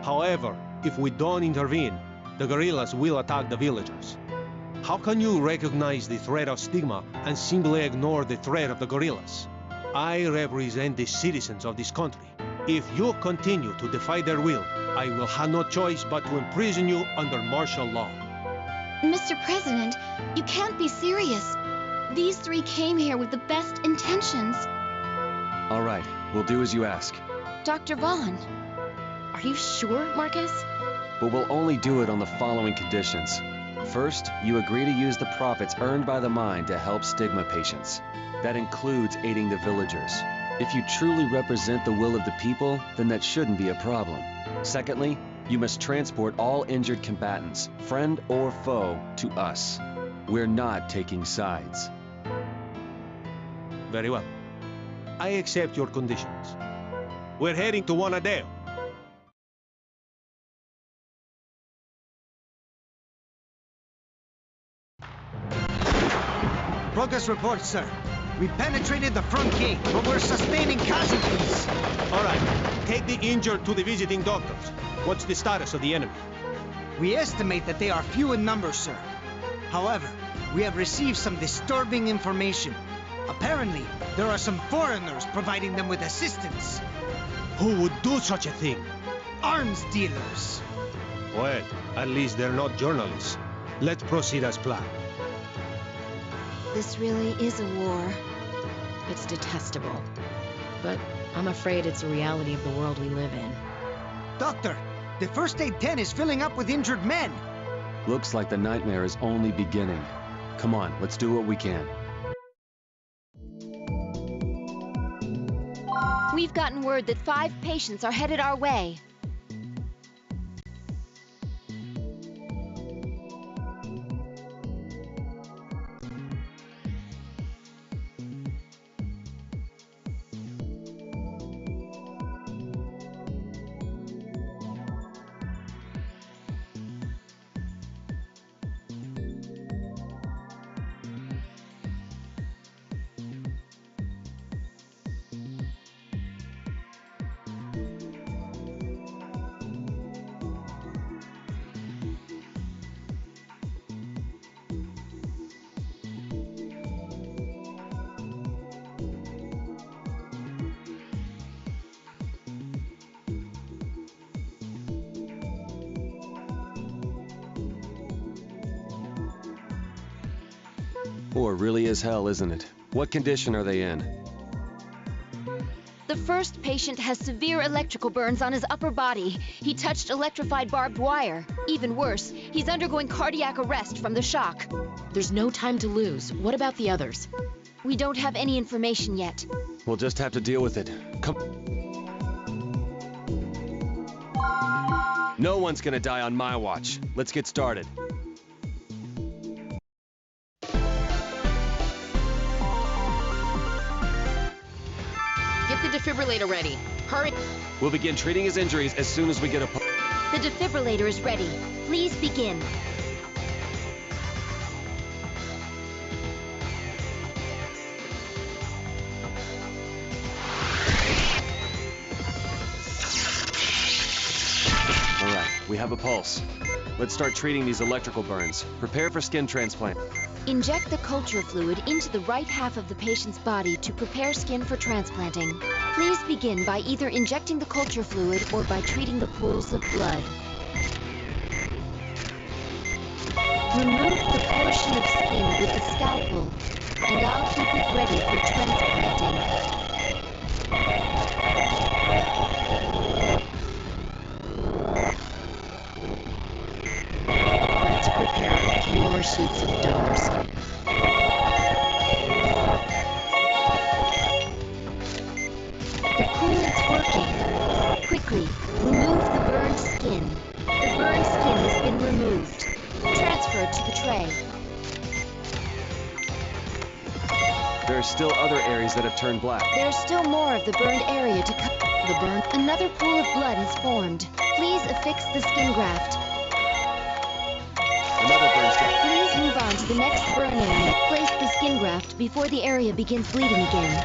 H: However, if we don't intervene, the guerrillas will attack the villagers. How can you recognize the threat of stigma and simply ignore the threat of the guerrillas? I represent the citizens of this country. If you continue to defy their will, I will have no choice but to imprison you under martial law.
E: Mr. President, you can't be serious. These three came here with the best intentions.
G: All right, we'll do as you ask.
E: Dr. Vaughn.
F: Are you sure, Marcus?
G: But we'll only do it on the following conditions. First, you agree to use the profits earned by the mine to help stigma patients. That includes aiding the villagers. If you truly represent the will of the people, then that shouldn't be a problem. Secondly, you must transport all injured combatants, friend or foe, to us. We're not taking sides.
H: Very well. I accept your conditions. We're heading to Wanadeo.
I: progress report, sir. We penetrated the front gate, but we're sustaining casualties.
H: All right, take the injured to the visiting doctors. What's the status of the enemy?
I: We estimate that they are few in number, sir. However, we have received some disturbing information. Apparently, there are some foreigners providing them with assistance.
H: Who would do such a thing?
I: Arms dealers.
H: Well, at least they're not journalists. Let's proceed as planned.
D: This really is a war.
F: It's detestable. But I'm afraid it's a reality of the world we live in.
I: Doctor, the first aid tent is filling up with injured men.
G: Looks like the nightmare is only beginning. Come on, let's do what we can.
D: We've gotten word that 5 patients are headed our way.
G: War really is hell, isn't it? What condition are they in?
D: The first patient has severe electrical burns on his upper body. He touched electrified barbed wire. Even worse, he's undergoing cardiac arrest from the shock.
F: There's no time to lose. What about the others?
D: We don't have any information yet.
G: We'll just have to deal with it. Come. No one's gonna die on my watch. Let's get started.
F: Get the defibrillator ready. Hurry!
G: We'll begin treating his injuries as soon as we get a...
D: The defibrillator is ready. Please begin.
G: All right, we have a pulse. Let's start treating these electrical burns. Prepare for skin transplant.
D: Inject the culture fluid into the right half of the patient's body to prepare skin for transplanting. Please begin by either injecting the culture fluid or by treating the pools of blood. Remove the portion of skin with the scalpel, and I'll keep it ready for transplanting.
F: Let's prepare a few more sheets of donor skin.
D: The coolant's working. Quickly, remove the burned skin. The burned skin has been removed. Transfer it to the tray.
G: There are still other areas that have turned black.
D: There's still more of the burned area to cut. Another pool of blood has formed. Please affix the skin graft.
G: Another burn step.
D: Please move on to the next burn area. Place the skin graft before the area begins bleeding again.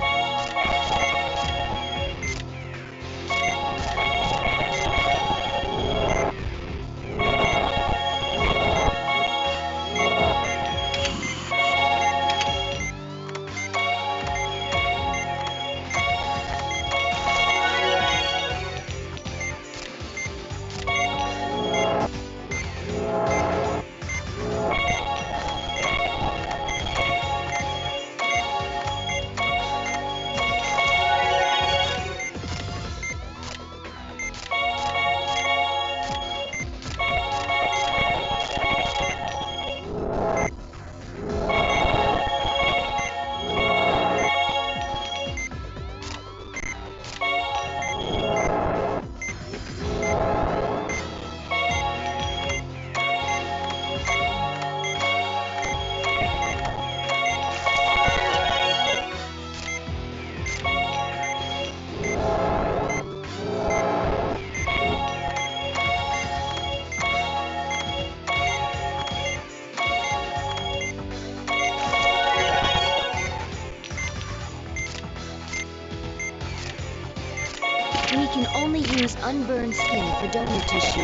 D: We can only use unburned skin for donor tissue.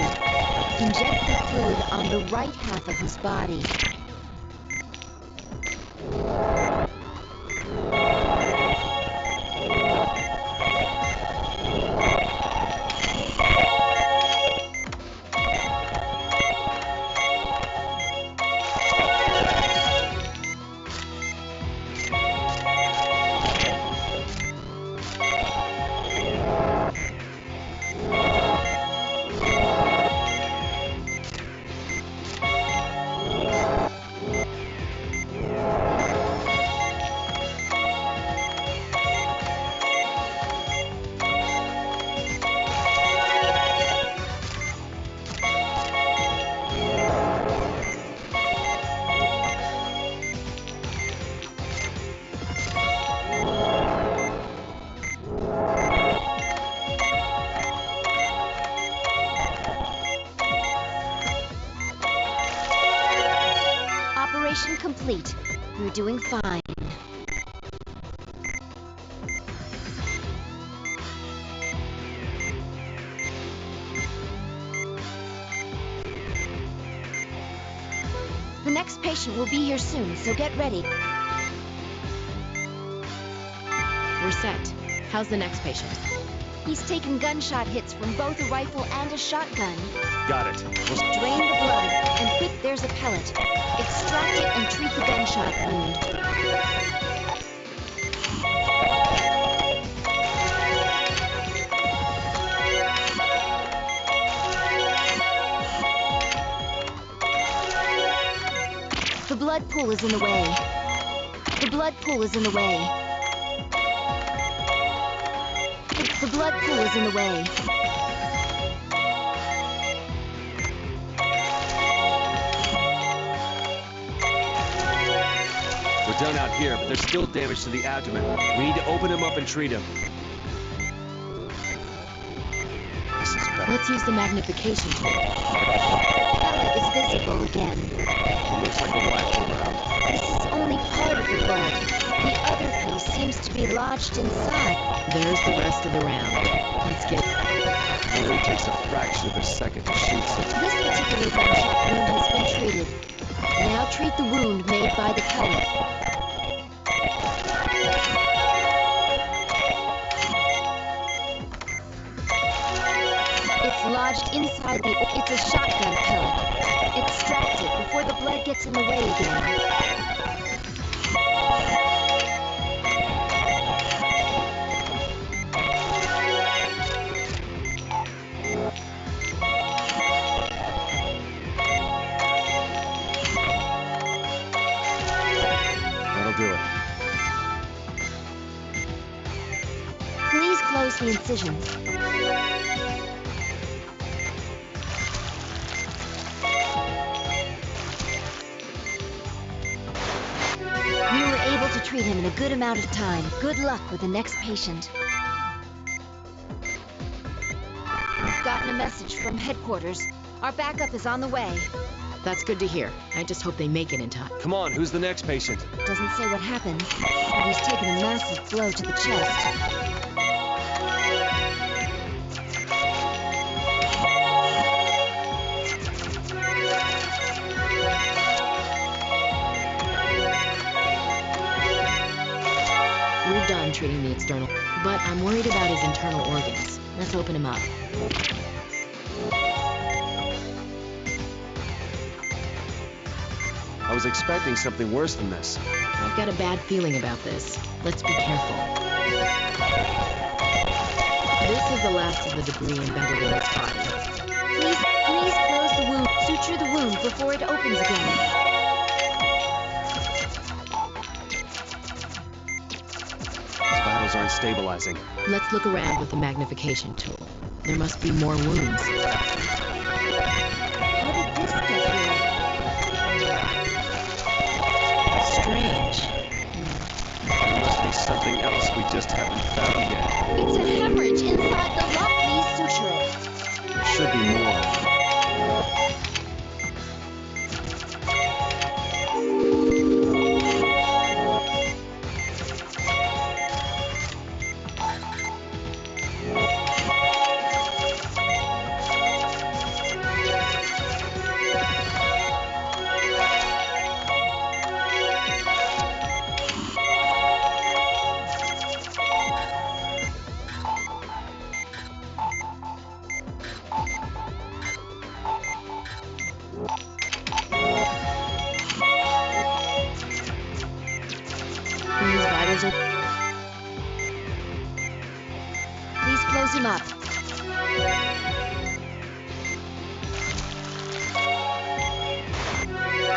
D: Inject the fluid on the right half of his body. Operation complete. You're doing fine. The next patient will be here soon, so get ready.
F: We're set. How's the next patient?
D: He's taken gunshot hits from both a rifle and a shotgun.
G: Got it.
D: Drain the blood, and quick, there's a pellet. Extract it and treat the gunshot wound. The blood pool is in the way. The blood pool is in the way. The blood pool is in the way.
G: We're done out here, but there's still damage to the abdomen. We need to open him up and treat him. This is better.
F: Let's use the magnification tool.
D: Pellet is visible again.
G: It looks like a rifle round.
D: This is only part of the blood. The other piece seems to be lodged inside.
F: There's the rest of the round. Let's get...
G: It only takes a fraction of a second to shoot something.
D: This particular gunshot wound has been treated. Now treat the wound made by the pellet. It's lodged inside the... It's a shotgun pellet. Extract it before the blood gets in the way again.
G: That'll do it.
D: Please close the incisions. We were able to treat him in a good amount of time. Good luck with the next patient. We've gotten a message from headquarters. Our backup is on the way.
F: That's good to hear. I just hope they make it in time.
G: Come on, who's the next patient?
D: Doesn't say what happened, but he's taken a massive blow to the chest.
F: We're done treating the external, but I'm worried about his internal organs. Let's open him up.
G: I was expecting something worse than this.
F: I've got a bad feeling about this. Let's be careful. This is the last of the debris embedded in its body.
D: Please close the wound. Suture the wound before it opens again.
G: His vitals aren't stabilizing.
F: Let's look around with the magnification tool. There must be more wounds.
D: How did this get here?
F: Strange.
G: There must be something else we just haven't found yet.
D: It's a hemorrhage inside the lump. Please suture it.
G: There should be more.
F: These vitals are...
D: Please close him up.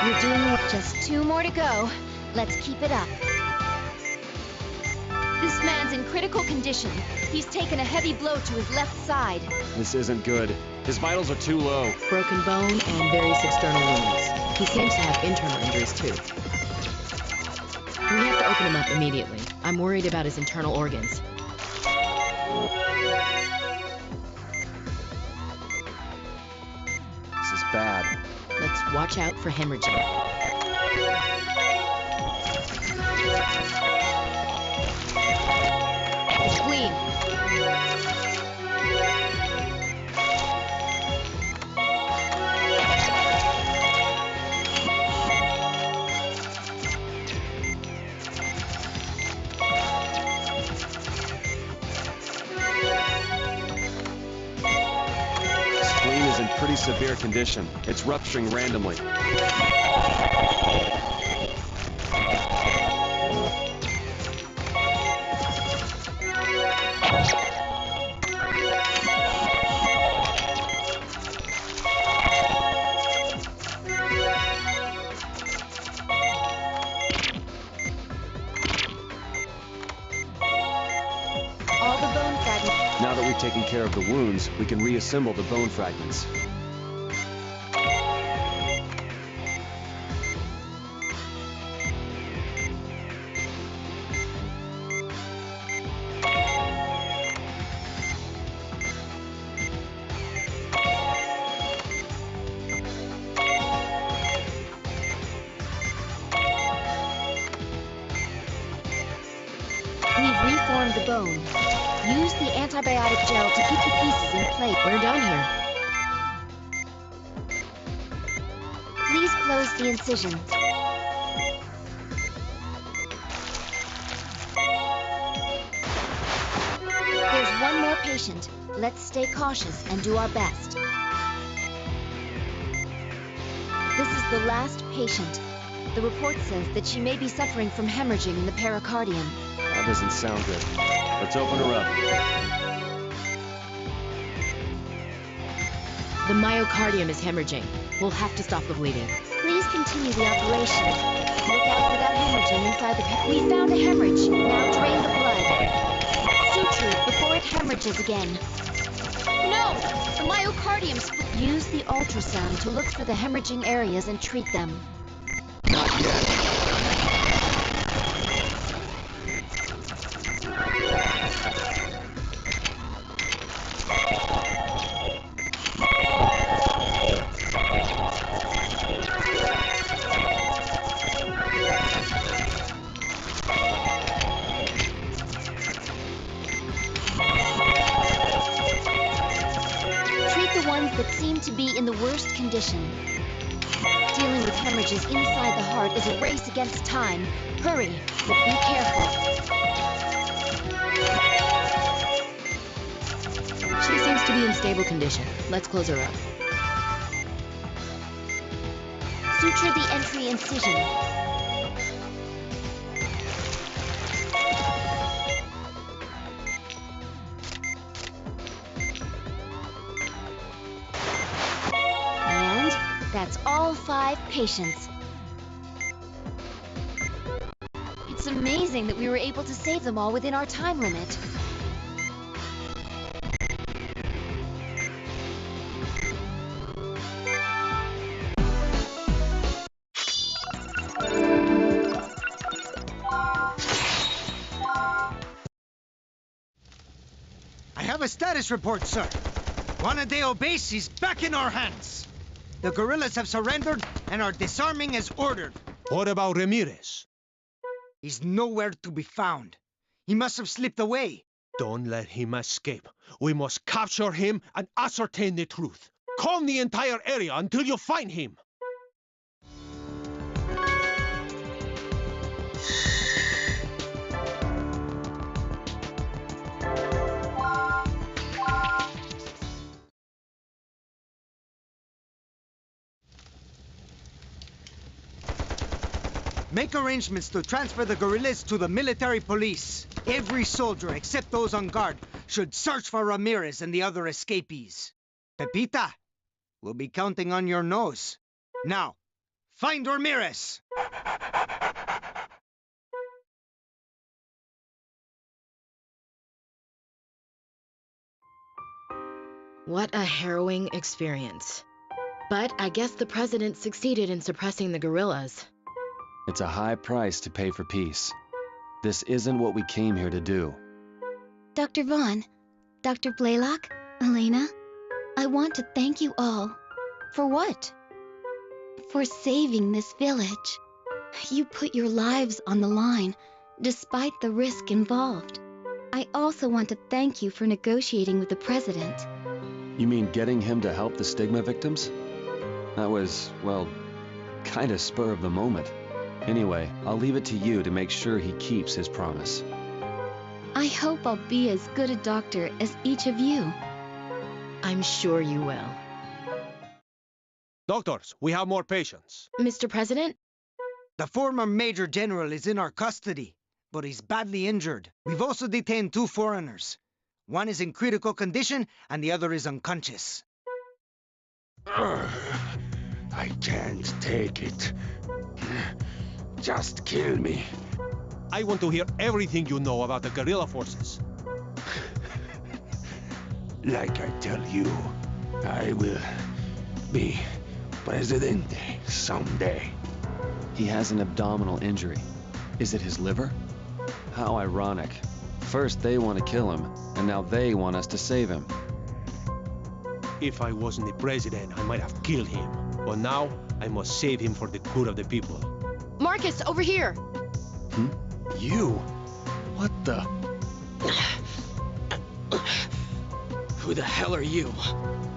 D: You're doing well. Just 2 more to go. Let's keep it up. This man's in critical condition. He's taken a heavy blow to his left side.
G: This isn't good. His vitals are too low.
F: broken bone and various external wounds. He seems to have internal injuries too. We have to open him up immediately. I'm worried about his internal organs.
G: This is bad.
F: Let's watch out for hemorrhaging.
D: Spleen.
G: Spleen is in pretty severe condition. It's rupturing randomly.
D: All the bone fragments.
G: Now that we've taken care of the wounds, we can reassemble the bone fragments.
D: We've reformed the bone. Use the antibiotic gel to keep the pieces in place.
F: We're done here.
D: Please close the incision. There's one more patient. Let's stay cautious and do our best. This is the last patient. The report says that she may be suffering from hemorrhaging in the pericardium.
G: That doesn't sound good. Let's open her up.
F: The myocardium is hemorrhaging. We'll have to stop the bleeding.
D: Please continue the operation. Look out for that hemorrhaging inside the We found a hemorrhage. Now drain the blood. Suture it before it hemorrhages again. No! The myocardium split. Use the ultrasound to look for the hemorrhaging areas and treat them.
G: Not yet.
D: but seem to be in the worst condition. Dealing with hemorrhages inside the heart is a race against time. Hurry, but be careful.
F: She seems to be in stable condition. Let's close her up.
D: Suture the entry incision. And that's all 5 patients. It's amazing that we were able to save them all within our time limit.
I: I have a status report, sir. Juanadeo Base is back in our hands. The guerrillas have surrendered and are disarming as ordered.
H: What about Ramirez?
I: He's nowhere to be found. He must have slipped away.
H: Don't let him escape. We must capture him and ascertain the truth. Calm the entire area until you find him.
I: Make arrangements to transfer the guerrillas to the military police. Every soldier, except those on guard, should search for Ramirez and the other escapees. Pepita, we'll be counting on your nose. Now, find Ramirez!
F: What a harrowing experience. But I guess the president succeeded in suppressing the guerrillas.
G: It's a high price to pay for peace. This isn't what we came here to do.
E: Dr. Vaughn, Dr. Blaylock, Elena, I want to thank you all. For what? For saving this village. You put your lives on the line, despite the risk involved. I also want to thank you for negotiating with the president.
G: You mean getting him to help the stigma victims? That was, well, kind of spur of the moment. Anyway, I'll leave it to you to make sure he keeps his promise.
E: I hope I'll be as good a doctor as each of you.
F: I'm sure you will.
H: Doctors, we have more patients.
F: Mr. President?
I: The former Major General is in our custody, but he's badly injured. We've also detained 2 foreigners. One is in critical condition, and the other is unconscious.
J: I can't take it. Just kill me.
H: I want to hear everything you know about the guerrilla forces.
J: Like I tell you, I will be presidente someday.
G: He has an abdominal injury. Is it his liver? How ironic. First they want to kill him, and now they want us to save him.
H: If I wasn't the president, I might have killed him. But now, I must save him for the good of the people.
F: Marcus, over here!
G: You? What the?
K: Who the hell are you?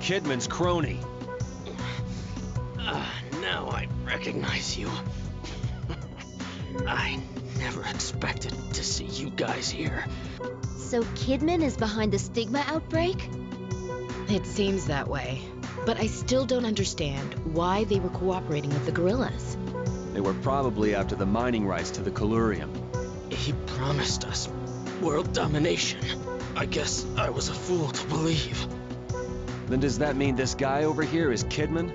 G: Kidman's crony.
K: Now I recognize you. I never expected to see you guys here.
D: So Kidman is behind the stigma outbreak?
F: It seems that way. But I still don't understand why they were cooperating with the guerrillas.
G: They were probably after the mining rights to the Colurium.
K: He promised us world domination. I guess I was a fool to believe.
G: Then does that mean this guy over here is Kidman?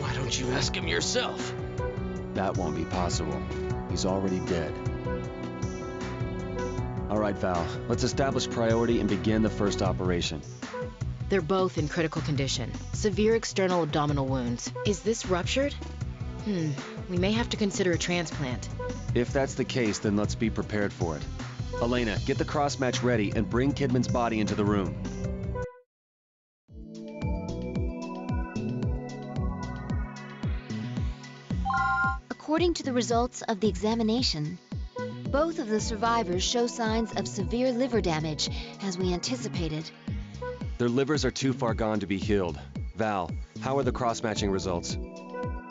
K: Why don't you ask him yourself?
G: That won't be possible. He's already dead. All right, Val, let's establish priority and begin the first operation.
F: They're both in critical condition. Severe external abdominal wounds. Is this ruptured? We may have to consider a transplant.
G: If that's the case, then let's be prepared for it. Elena, get the cross-match ready and bring Kidman's body into the room.
D: According to the results of the examination, both of the survivors show signs of severe liver damage, as we anticipated.
G: Their livers are too far gone to be healed. Val, how are the cross-matching results?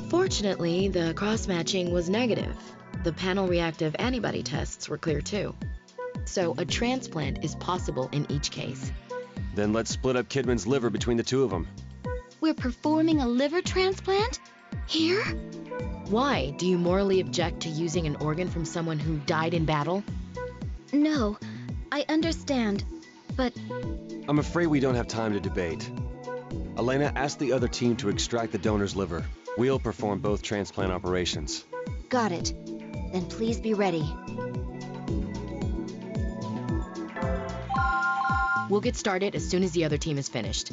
F: Fortunately, the cross-matching was negative. The panel reactive antibody tests were clear too. So a transplant is possible in each case.
G: Then let's split up Kidman's liver between the two of them.
E: We're performing a liver transplant? Here?
F: Why? Do you morally object to using an organ from someone who died in battle?
E: No, I understand, but
G: I'm afraid we don't have time to debate. Elena, ask the other team to extract the donor's liver. We'll perform both transplant operations.
D: Got it. Then please be ready.
F: We'll get started as soon as the other team is finished.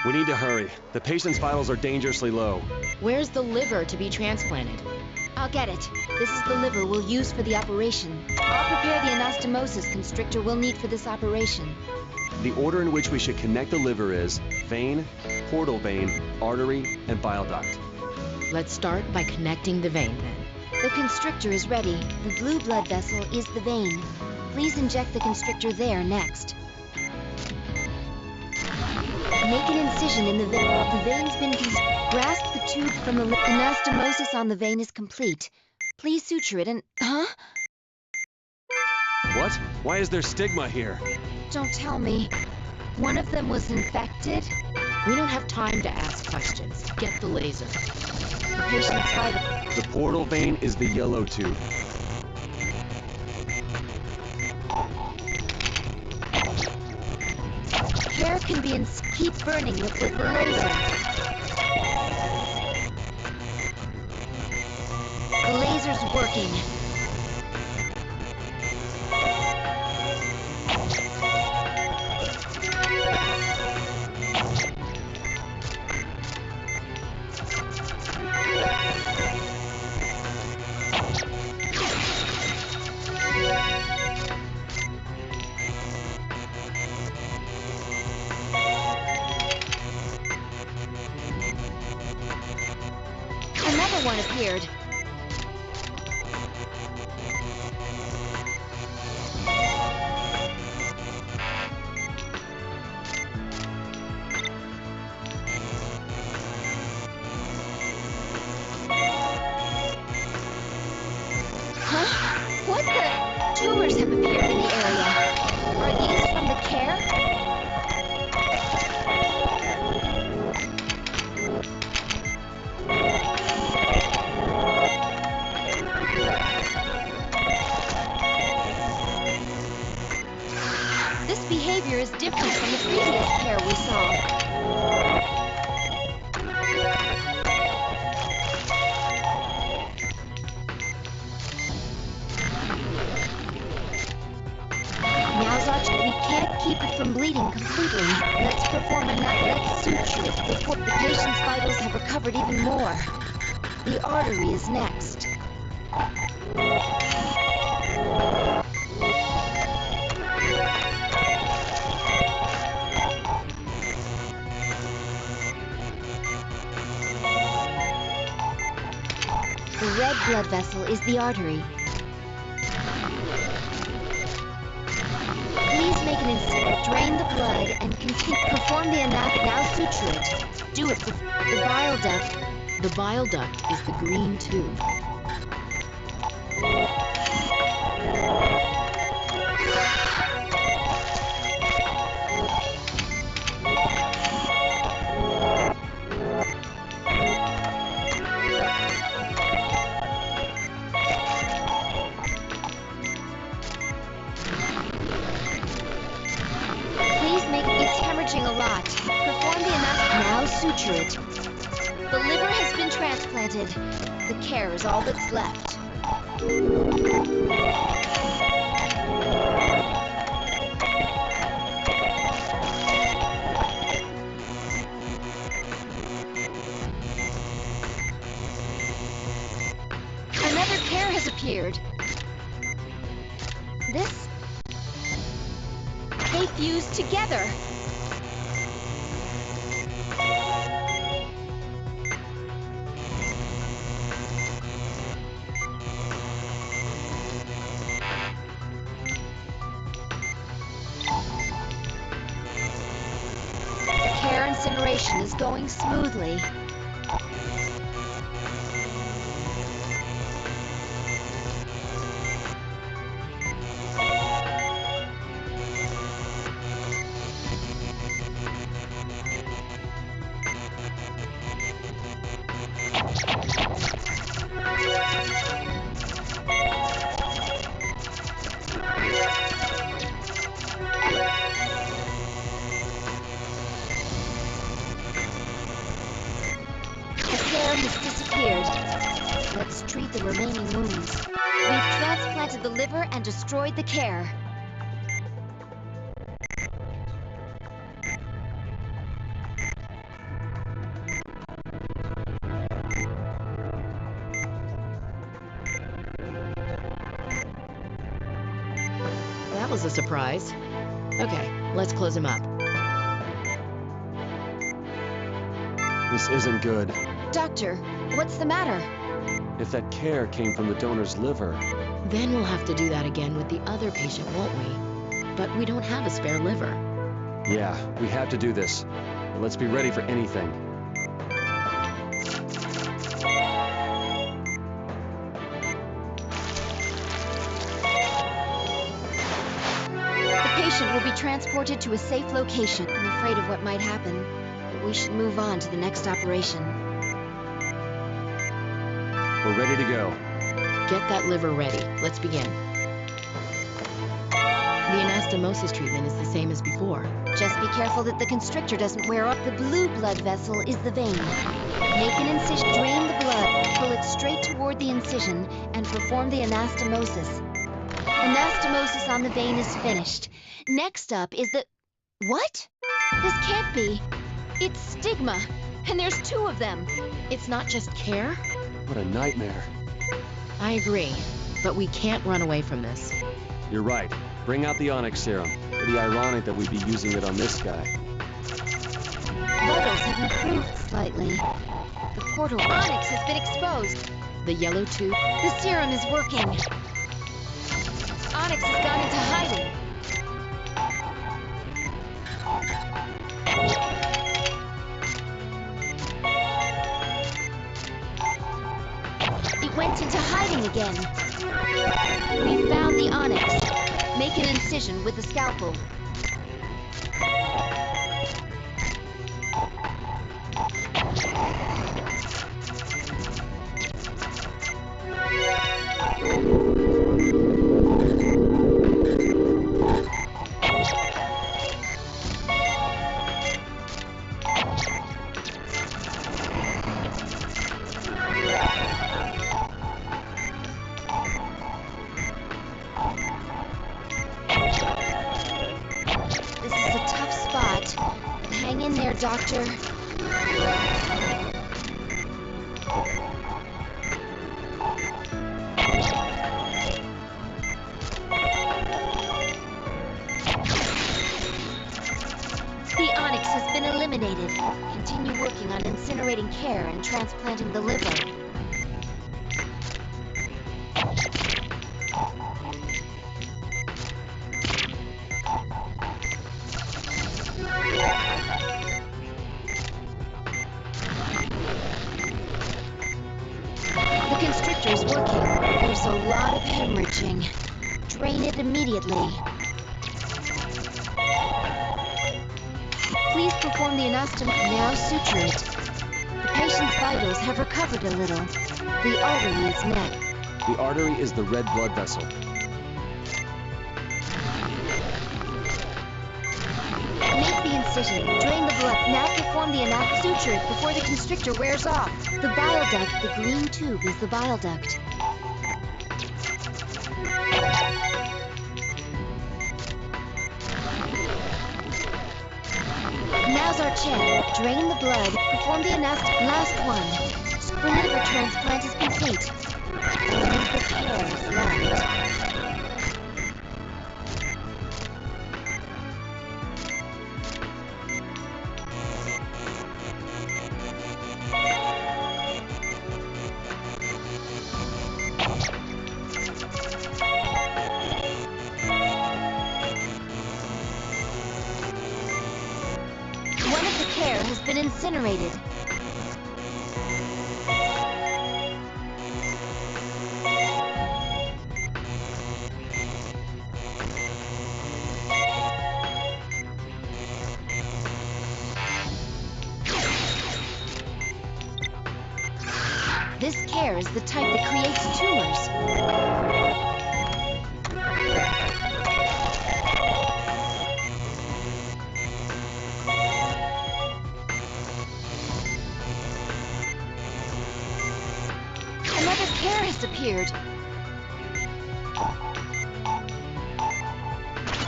G: We need to hurry. The patient's vitals are dangerously low.
F: Where's the liver to be transplanted?
D: I'll get it. This is the liver we'll use for the operation. I'll prepare the anastomosis constrictor we'll need for this operation.
G: The order in which we should connect the liver is vein, portal vein, artery, and bile duct.
F: Let's start by connecting the vein then.
D: The constrictor is ready. The blue blood vessel is the vein. Please inject the constrictor there next. Make an incision in the vein. The vein's been grasp the tube from the anastomosis on the vein is complete. Please suture it and... Huh?
G: What? Why is there stigma here?
D: Don't tell me. One of them was infected?
F: We don't have time to ask questions. Get the laser.
D: The patient's vital.
G: The portal vein is the yellow tube.
D: Hair can be keep burning with the laser. The laser's working. Another one appeared. Huh? What the? Tumors have appeared in the area. Are these from the care? This behavior is different from the previous pair we saw. We can't keep it from bleeding completely. Let's perform a let's suture it before the patient's vitals have recovered even more. The artery is next. The red blood vessel is the artery. Please make an incision, drain the blood, and continue. Perform the now suture it. Do it with the bile duct.
F: The bile duct is the green tube.
D: It's hemorrhaging a lot. Perform the now suture it. The liver has been transplanted. The care is all that's left. Another pair has appeared. They fuse together. operation is going smoothly. Let's treat the remaining wounds. We've transplanted the liver and destroyed the care.
F: That was a surprise. Okay, let's close him up.
G: This isn't good.
D: Doctor, what's the matter?
G: If that care came from the donor's liver...
F: Then we'll have to do that again with the other patient, won't we? But we don't have a spare liver.
G: Yeah, we have to do this. But let's be ready for anything.
D: The patient will be transported to a safe location. I'm afraid of what might happen, but we should move on to the next operation.
G: We're ready to go.
F: Get that liver ready. Let's begin. The anastomosis treatment is the same as before.
D: Just be careful that the constrictor doesn't wear off. The blue blood vessel is the vein. Make an incision, drain the blood, pull it straight toward the incision, and perform the anastomosis. Anastomosis on the vein is finished. Next up is the... What? This can't be. It's stigma, and there's 2 of them.
F: It's not just care?
G: What a nightmare.
F: I agree, but we can't run away from this.
G: You're right. Bring out the Onyx serum. Pretty ironic that we'd be using it on this guy.
D: Vitals have improved slightly. The portal Onyx has been exposed.
F: The yellow tube?
D: The serum is working. Onyx has gone into hiding. It went into hiding again. We found the Onyx. Make an incision with the scalpel. Doctor. The Onyx has been eliminated. Continue working on incinerating care and transplanting the liver. The constrictor's working. There's a lot of hemorrhaging. Drain it immediately. Please perform the anastomosis. Now suture it. The patient's vitals have recovered a little. The artery is met.
G: The artery is the red blood vessel.
D: Make the incision. Drain the blood. Now perform the anastomosis. Suture it before the constrictor wears off. The bile duct, the green tube, is the bile duct. Now's our chance. Drain the blood. Perform the anastomosis. Last one. The liver transplant is complete. Only the care is left. incinerated. This care is the type that creates tumors. Another care has appeared.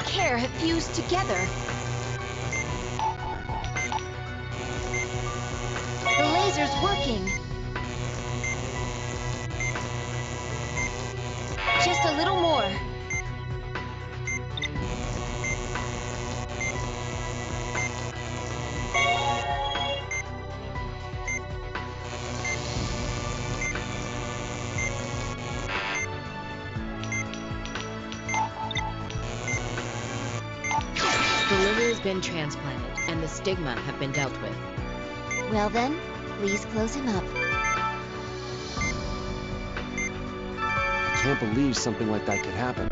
D: Care have fused together. The laser's working. Just a little more.
F: The liver has been transplanted, and the stigma have been dealt with.
D: Well then, please close him up.
G: I can't believe something like that could happen.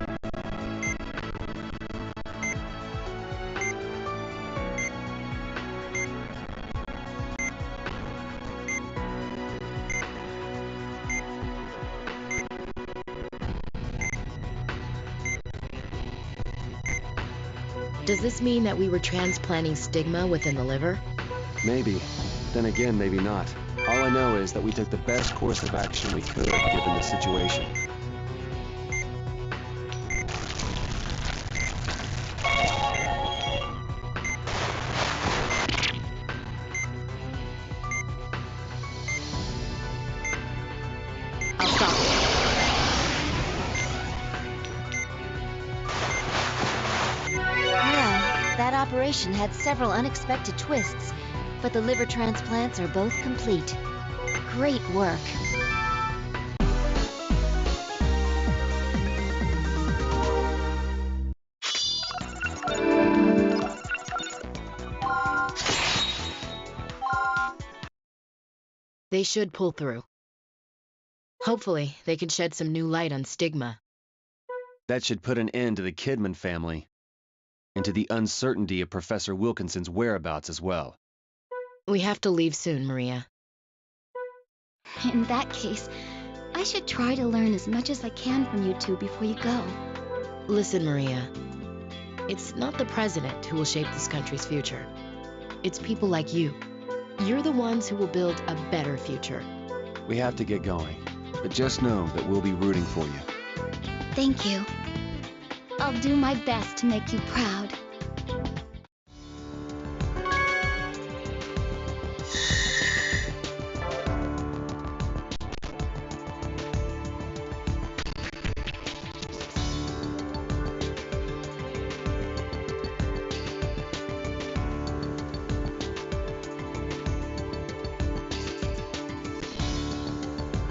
F: Does this mean that we were transplanting stigma within the liver?
G: Maybe. Then again, maybe not. All I know is that we took the best course of action we could given the situation.
F: I'll stop it.
D: Well, that operation had several unexpected twists, but the liver transplants are both complete. Great work.
F: They should pull through. Hopefully, they can shed some new light on stigma.
G: That should put an end to the Kidman family, and to the uncertainty of Professor Wilkinson's whereabouts as well.
F: We have to leave soon, Maria.
E: In that case, I should try to learn as much as I can from you two before you go.
F: Listen, Maria. It's not the president who will shape this country's future. It's people like you. You're the ones who will build a better future.
G: We have to get going, but just know that we'll be rooting for you.
E: Thank you. I'll do my best to make you proud.